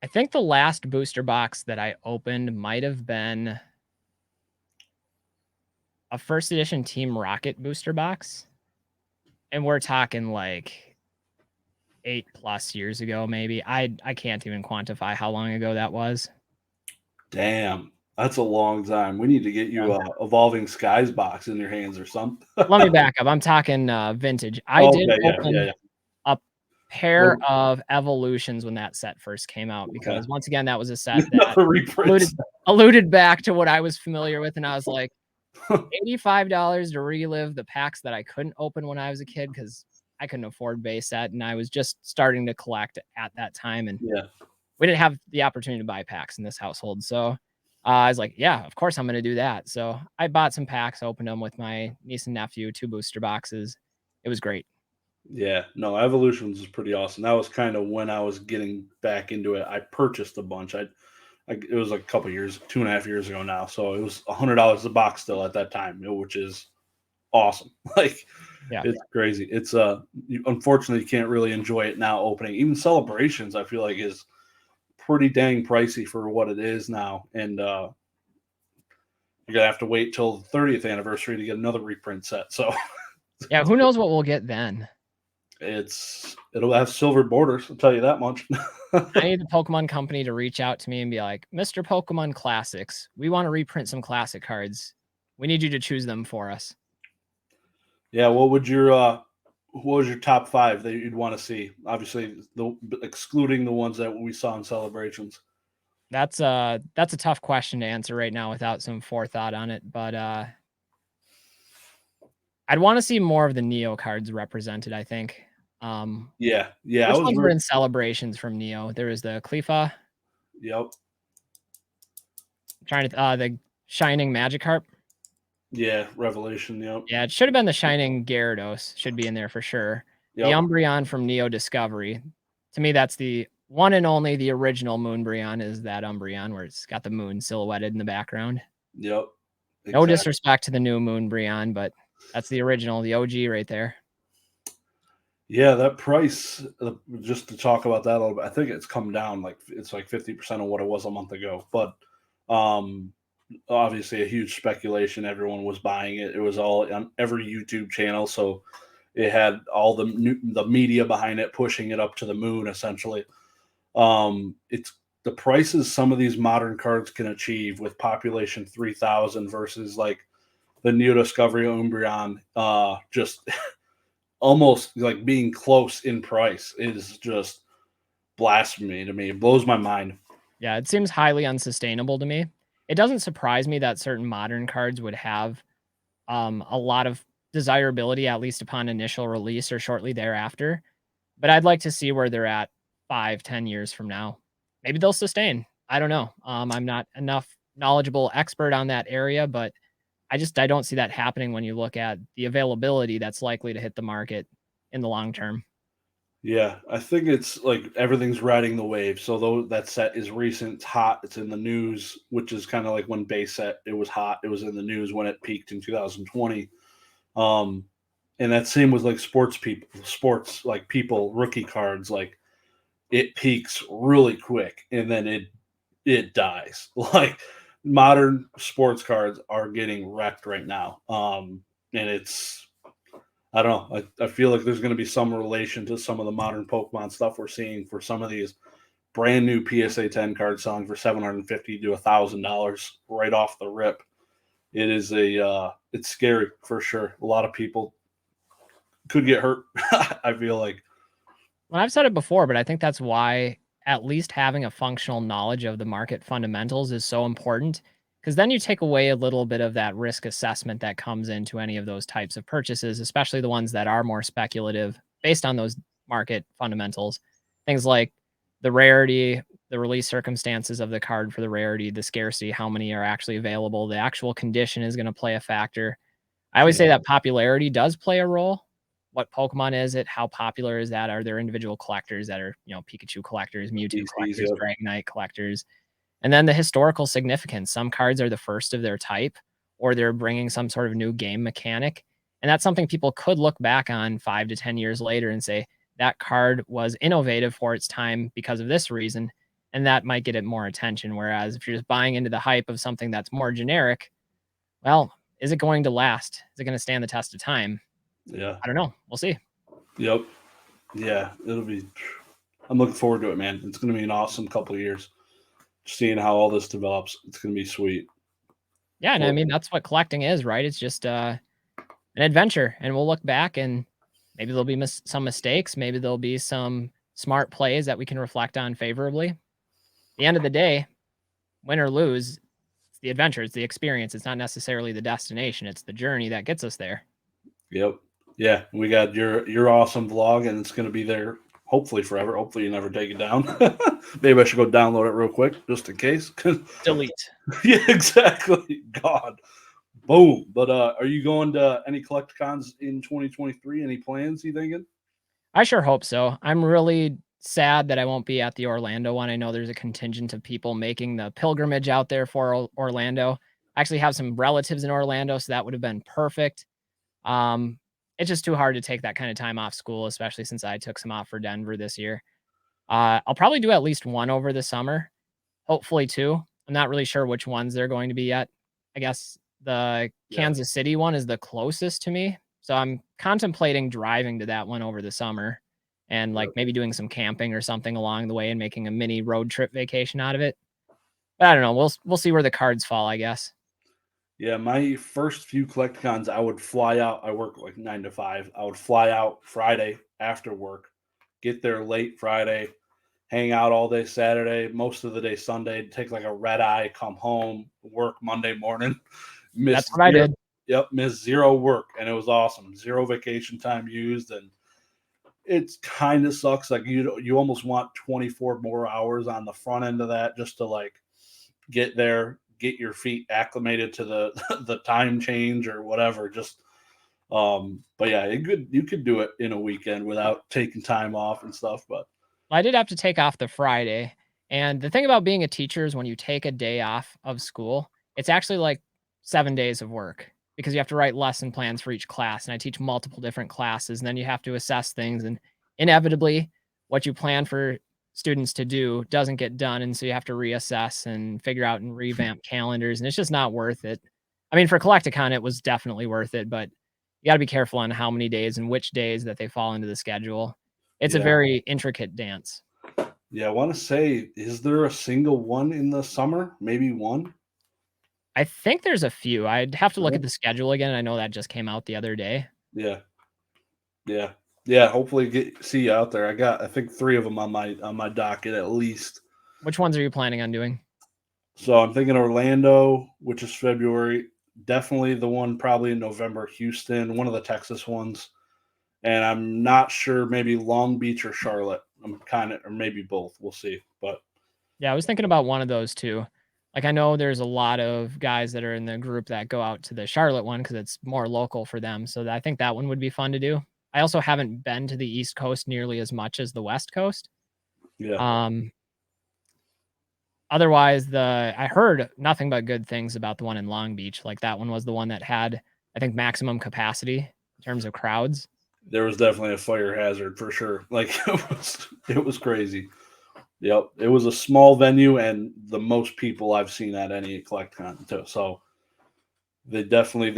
I think the last booster box that I opened might have been a first edition Team Rocket booster box. And we're talking like 8+ years ago, maybe. I can't even quantify how long ago that was. Damn, that's a long time. We need to get you Yeah. a Evolving Skies box in your hands or something. Let me back up. I'm talking vintage. I did Okay, yeah, open yeah, a pair Well, of evolutions when that set first came out okay. because once again that was a set that Another reprint. alluded back to what I was familiar with, and I was like, $85 to relive the packs that I couldn't open when I was a kid because I couldn't afford base set, and I was just starting to collect at that time, and Yeah, we didn't have the opportunity to buy packs in this household. So I was like, yeah, of course I'm going to do that. So I bought some packs, opened them with my niece and nephew, 2 booster boxes. It was great. yeah. No, Evolutions is pretty awesome. That was kind of when I was getting back into it. I purchased a bunch. It was like a couple years, 2.5 years ago now. So it was $100 a box still at that time, which is awesome. Like Yeah. it's crazy. Unfortunately you can't really enjoy it now opening. Even Celebrations, I feel like is pretty dang pricey for what it is now, and you're gonna have to wait till the 30th anniversary to get another reprint set. So Yeah. Who knows what we'll get then? it'll have silver borders. I'll tell you that much. I need the Pokemon company to reach out to me and be like, Mr. Pokemon Classics, we want to reprint some classic cards. We need you to choose them for us. Yeah, what was your top five that you'd want to see? Obviously, excluding the ones that we saw in Celebrations. That's a tough question to answer right now without some forethought on it, but I'd want to see more of the Neo cards represented, I think. Yeah, I Which was. ones were in Celebrations from Neo? There was the Cleafa. Yep. Trying to the Shining Magikarp. Yeah, Revelation. Yep. Yeah, it should have been the Shining Gyarados. Should be in there for sure. The Yep. Umbreon from Neo Discovery. To me, that's the one and only. The original Moonbreon is that Umbreon where it's got the moon silhouetted in the background. Yep. No Exactly. disrespect to the new Moonbreon, but that's the original, the OG right there. Yeah, that price. Just to talk about that a little bit, I think it's come down. Like it's like 50% of what it was a month ago. But obviously a huge speculation. Everyone was buying it. It was all on every YouTube channel, so it had all the media behind it, pushing it up to the moon, essentially. It's the prices some of these modern cards can achieve with population 3,000 versus like the Neo Discovery Umbreon, just almost like being close in price is just blasphemy to me. It blows my mind. Yeah, it seems highly unsustainable to me. It doesn't surprise me that certain modern cards would have a lot of desirability, at least upon initial release or shortly thereafter. But I'd like to see where they're at 5, 10 years from now. Maybe they'll sustain. I don't know. I'm not enough knowledgeable expert on that area, but I don't see that happening when you look at the availability that's likely to hit the market in the long term. Yeah, I think it's like everything's riding the wave. So though that set is recent, it's hot, it's in the news, which is kind of like when base set it was hot, it was in the news when it peaked in 2020. Um, and that same was like sports like people rookie cards, like it peaks really quick and then it dies. Like modern sports cards are getting wrecked right now. And it's I don't know. I feel like there's going to be some relation to some of the modern Pokemon stuff we're seeing for some of these brand new PSA 10 cards selling for $750 to $1,000 right off the rip. It is it's scary for sure. A lot of people could get hurt. I feel like, Well, I've said it before, but I think that's why at least having a functional knowledge of the market fundamentals is so important because then you take away a little bit of that risk assessment that comes into any of those types of purchases, especially the ones that are more speculative based on those market fundamentals. Things like the rarity, the release circumstances of the card for the rarity, the scarcity, how many are actually available, the actual condition is going to play a factor. I always say yeah, that popularity does play a role. What Pokemon is it? How popular is that? Are there individual collectors that are, Pikachu collectors, Mewtwo DCs, collectors, yep, Dragonite collectors? And then the historical significance. Some cards are the first of their type, or they're bringing some sort of new game mechanic. And that's something people could look back on 5 to 10 years later and say, that card was innovative for its time because of this reason. And that might get it more attention. Whereas if you're just buying into the hype of something that's more generic, well, is it going to last? Is it going to stand the test of time? yeah, I don't know. We'll see. yep, yeah. It'll be. I'm looking forward to it, man. It's going to be an awesome couple of years. Seeing how all this develops, it's going to be sweet. Yeah, and I Well, mean that's what collecting is, right? It's just an adventure, and we'll look back and maybe there'll be some mistakes, maybe there'll be some smart plays that we can reflect on favorably. At the end of the day, win or lose, it's the adventure, it's the experience. It's not necessarily the destination. It's the journey that gets us there. yep. Yeah, we got your awesome vlog, and it's going to be there hopefully forever. Hopefully, you never take it down. Maybe I should go download it real quick just in case. Delete. Yeah, exactly. God, boom. But are you going to any collecticons in 2023? Any plans? You thinking? I sure hope so. I'm really sad that I won't be at the Orlando one. I know there's a contingent of people making the pilgrimage out there for Orlando. I actually have some relatives in Orlando, so that would have been perfect. Um, it's just too hard to take that kind of time off school, especially since I took some off for Denver this year. I'll probably do at least one over the summer, hopefully two. I'm not really sure which ones they're going to be yet. I guess the Yeah. Kansas City one is the closest to me. So I'm contemplating driving to that one over the summer and like Yep. maybe doing some camping or something along the way and making a mini road trip vacation out of it. But I don't know. We'll see where the cards fall, I guess. Yeah, my first few collecticons, I would fly out. I work like 9 to 5. I would fly out Friday after work, get there late Friday, hang out all day Saturday, most of the day Sunday, take like a red eye, come home, work Monday morning, That's miss what I zero, did. yep, miss zero work, and it was awesome. Zero vacation time used, and it's kind of sucks. Like you almost want 24 more hours on the front end of that just to like get there, get your feet acclimated to the the time change or whatever. Just but yeah, you could do it in a weekend without taking time off and stuff. But I did have to take off the Friday. And the thing about being a teacher is when you take a day off of school, it's actually like 7 days of work because you have to write lesson plans for each class. And I teach multiple different classes. And then you have to assess things. And inevitably, what you plan for students to do doesn't get done, and so you have to reassess and figure out and revamp calendars, and it's just not worth it. I mean, for Collecticon, it was definitely worth it, but you got to be careful on how many days and which days that they fall into the schedule. It's a Yeah. very intricate dance. Yeah, I want to say, is there a single one in the summer? Maybe one? I think there's a few. I'd have to look Yeah. at the schedule again. I know that just came out the other day. Yeah. Yeah. Yeah. Hopefully see you out there. I think 3 of them on my docket at least. Which ones are you planning on doing? So I'm thinking Orlando, which is February. Definitely the one probably in November, Houston, one of the Texas ones. And I'm not sure, maybe Long Beach or Charlotte. I'm kind of, or maybe both. We'll see. But Yeah, I was thinking about one of those too. Like I know there's a lot of guys that are in the group that go out to the Charlotte one because it's more local for them. So I think that one would be fun to do. I also haven't been to the East Coast nearly as much as the West Coast. yeah, Um, Otherwise, I heard nothing but good things about the one in Long Beach. Like that one was the one that had, I think, maximum capacity in terms of crowds. there was definitely a fire hazard for sure. Like it was crazy. Yep, it was a small venue and the most people I've seen at any CollectCon too. So they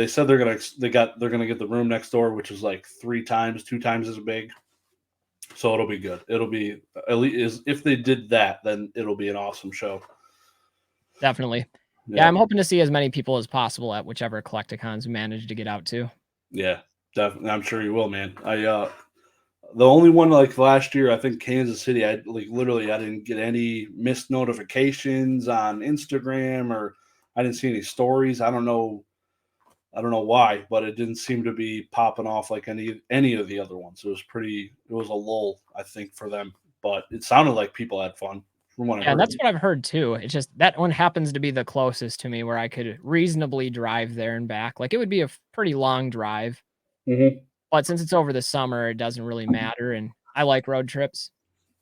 said they're gonna get the room next door, which is like 2 times as big. So it'll be good. It'll be at least if they did that, then it'll be an awesome show. Definitely. Yeah, I'm hoping to see as many people as possible at whichever Collecticons we manage to get out to. Yeah, definitely. I'm sure you will, man. The only one like last year, I think Kansas City. I like literally I didn't get any missed notifications on Instagram or I didn't see any stories. I don't know why, but it didn't seem to be popping off like any of the other ones. It was a lull, I think, for them. But it sounded like people had fun from what I Yeah, heard. that's what I've heard too. It's just that one happens to be the closest to me where I could reasonably drive there and back. Like it would be a pretty long drive, Mm-hmm. but since it's over the summer, it doesn't really matter. And I like road trips.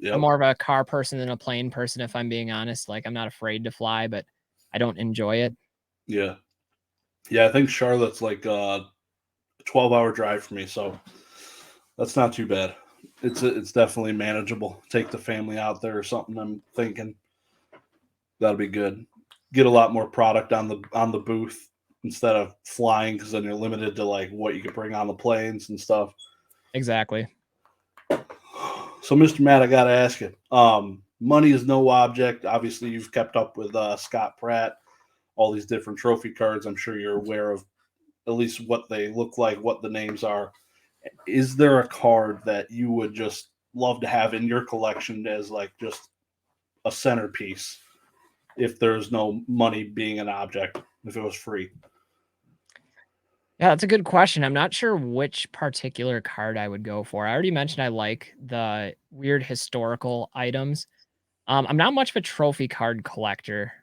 I'm Yep. more of a car person than a plane person, if I'm being honest. Like I'm not afraid to fly, but I don't enjoy it. Yeah. Yeah. I think Charlotte's like a 12-hour drive for me, so that's not too bad. It's definitely manageable. Take the family out there or something. I'm thinking that'll be good. Get a lot more product on the booth instead of flying because then you're limited to like what you can bring on the planes and stuff. Exactly. So, Mr. Matt, I got to ask you. Money is no object. Obviously, you've kept up with Scott Pratt, all these different trophy cards. I'm sure you're aware of at least what they look like, what the names are. Is there a card that you would just love to have in your collection as like just a centerpiece if there's no money being an object, if it was free? Yeah, that's a good question. I'm not sure which particular card I would go for. I already mentioned I like the weird historical items. I'm not much of a trophy card collector.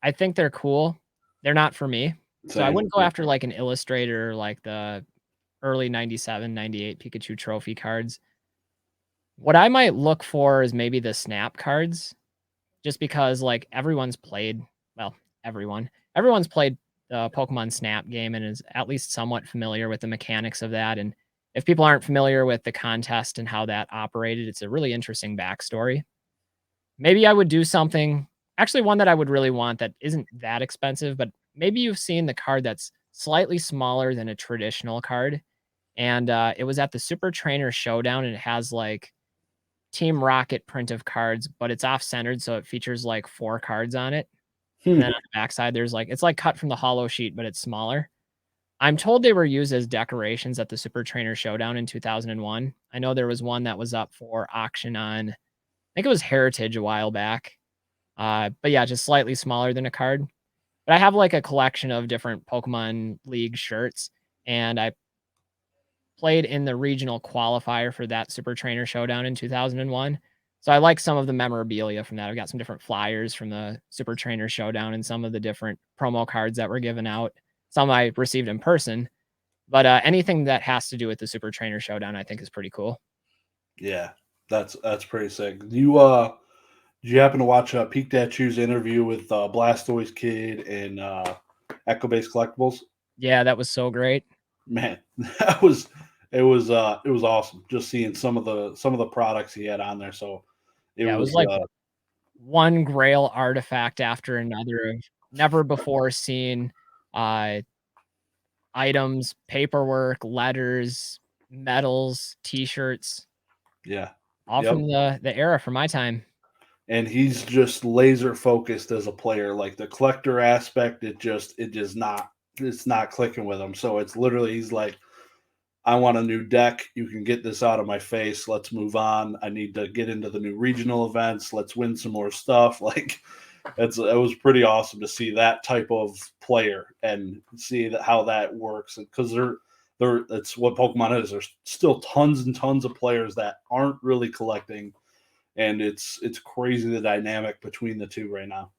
I think they're cool. They're not for me. So I Same. wouldn't go after like an illustrator like the early 97, 98 Pikachu trophy cards. What I might look for is maybe the snap cards, just because like well, everyone's played the Pokemon Snap game and is at least somewhat familiar with the mechanics of that. And if people aren't familiar with the contest and how that operated, it's a really interesting backstory. Maybe I would do something, actually one that I would really want that isn't that expensive, but maybe you've seen the card that's slightly smaller than a traditional card. And it was at the Super Trainer Showdown, and it has like Team Rocket print of cards, but it's off centered, so it features like 4 cards on it. And then Hmm. on the backside, there's like it's like cut from the hollow sheet, but it's smaller. I'm told they were used as decorations at the Super Trainer Showdown in 2001. I know there was one that was up for auction on, I think it was Heritage a while back. But yeah, just slightly smaller than a card. But I have like a collection of different Pokemon League shirts, and I played in the regional qualifier for that Super Trainer Showdown in 2001. So I like some of the memorabilia from that. I've got some different flyers from the Super Trainer Showdown and some of the different promo cards that were given out. Some I received in person, but anything that has to do with the Super Trainer Showdown, I think is pretty cool. Yeah, that's pretty sick. Did you happen to watch Peak Datchu's interview with Blastoise Kid and Echo Base Collectibles? Yeah, that was so great. Man, it was awesome just seeing some of the products he had on there. So It Yeah, it was was like one Grail artifact after another of never before seen, uh, items, paperwork, letters, medals, T-shirts, yeah. all Yep. from the era from my time. And he's just laser focused as a player. Like the collector aspect, it's not clicking with him. So it's literally he's like, I want a new deck. You can get this out of my face. Let's move on. I need to get into the new regional events. Let's win some more stuff. Like it was pretty awesome to see that type of player and see how that works because they're that's what Pokemon is. There's still tons and tons of players that aren't really collecting, and it's crazy the dynamic between the two right now.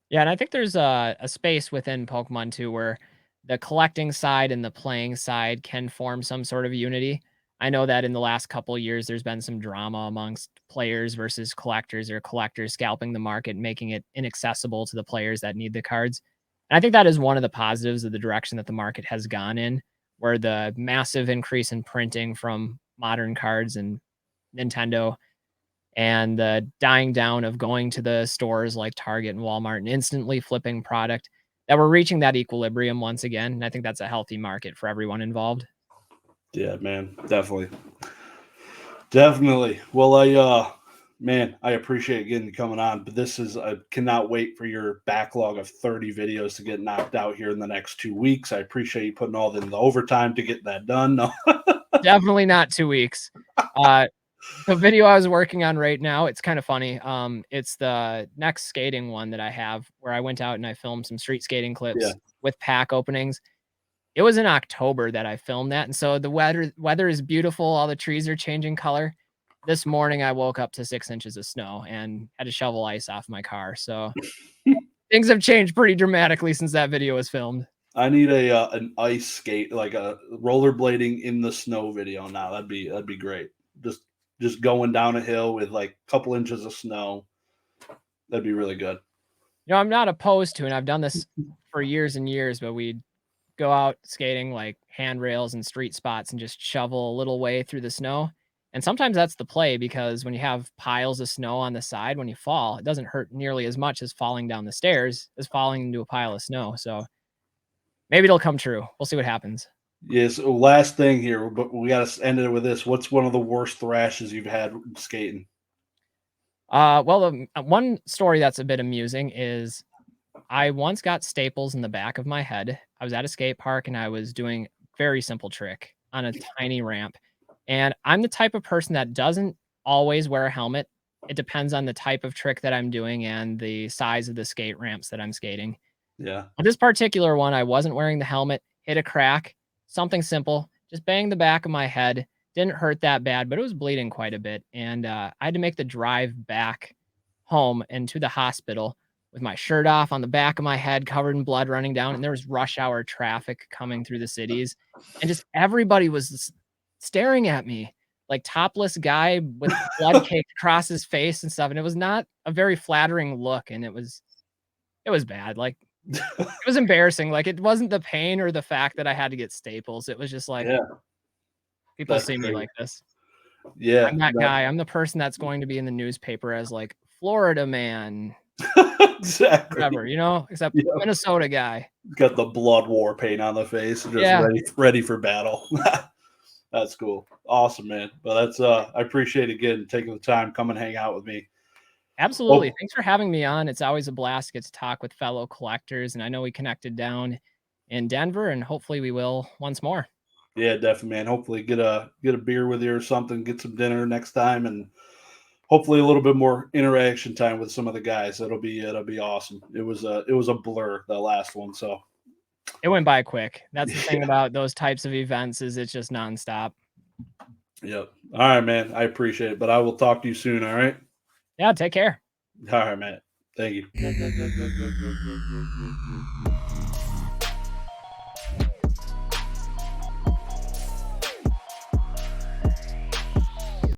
Yeah, and I think there's a space within Pokemon too where the collecting side and the playing side can form some sort of unity. I know that in the last couple years, there's been some drama amongst players versus collectors, or collectors scalping the market, making it inaccessible to the players that need the cards. And I think that is one of the positives of the direction that the market has gone in, where the massive increase in printing from modern cards and Nintendo and the dying down of going to the stores like Target and Walmart and instantly flipping product, that we're reaching that equilibrium once again. And I think that's a healthy market for everyone involved. Yeah, man, definitely, definitely. Well, I appreciate getting coming on, but I cannot wait for your backlog of 30 videos to get knocked out here in the next 2 weeks. I appreciate you putting all in the overtime to get that done. No, Definitely not 2 weeks. Uh, the video I was working on right now, it's kind of funny. It's the next skating one that I have where I went out and I filmed some street skating yeah, clips with pack openings. It was in October that I filmed that, and so the weather is beautiful, all the trees are changing color. This morning, I woke up to 6 inches of snow and had to shovel ice off my car, so things have changed pretty dramatically since that video was filmed. I need a an ice skate, like a rollerblading in the snow video now. That'd be great. Just going down a hill with like a couple inches of snow. That'd be really good. You know, I'm not opposed to it, and I've done this for years and years, but we'd go out skating, like, handrails and street spots and just shovel a little way through the snow, and sometimes that's the play because when you have piles of snow on the side, when you fall, it doesn't hurt nearly as much as falling down the stairs as falling into a pile of snow, so maybe it'll come true. We'll see what happens. Yes. Last thing here, but we got to end it with this. What's one of the worst thrashes you've had skating? Well, the one story that's a bit amusing is I once got staples in the back of my head. I was at a skate park and I was doing a very simple trick on a tiny ramp. And I'm the type of person that doesn't always wear a helmet. It depends on the type of trick that I'm doing and the size of the skate ramps that I'm skating. Yeah. On this particular one, I wasn't wearing the helmet, hit a crack, something simple, just banged the back of my head. Didn't hurt that bad, but it was bleeding quite a bit. And I had to make the drive back home and to the hospital with my shirt off on the back of my head, covered in blood running down. And there was rush hour traffic coming through the cities. And just everybody was staring at me like topless guy with blood caked across his face and stuff. And it was not a very flattering look. And it was bad. Like, it was embarrassing, like, it wasn't the pain or the fact that I had to get staples, it was just like, Yeah. people That's see me crazy. like this. Yeah. I'm that guy, I'm the person that's going to be in the newspaper as, like, Florida man, Exactly. whatever, you know, except Yeah. Minnesota guy. Got the blood war paint on the face, just Yeah, ready for battle. That's cool. Awesome, man. But that's I appreciate again taking the time, come and hang out with me. absolutely, Oh, thanks for having me on, it's always a blast to get to talk with fellow collectors, and I know we connected down in Denver, and hopefully we will once more. yeah, definitely, man. Hopefully get a beer with you or something, get some dinner next time, and hopefully a little bit more interaction time with some of the guys. It'll be awesome. It was a blur, the last one. So It went by quick, that's the thing yeah. about those types of events is it's just nonstop. Yep. All right, man. I appreciate it. But I will talk to you soon, all right? Yeah, take care. All right, man. Thank you.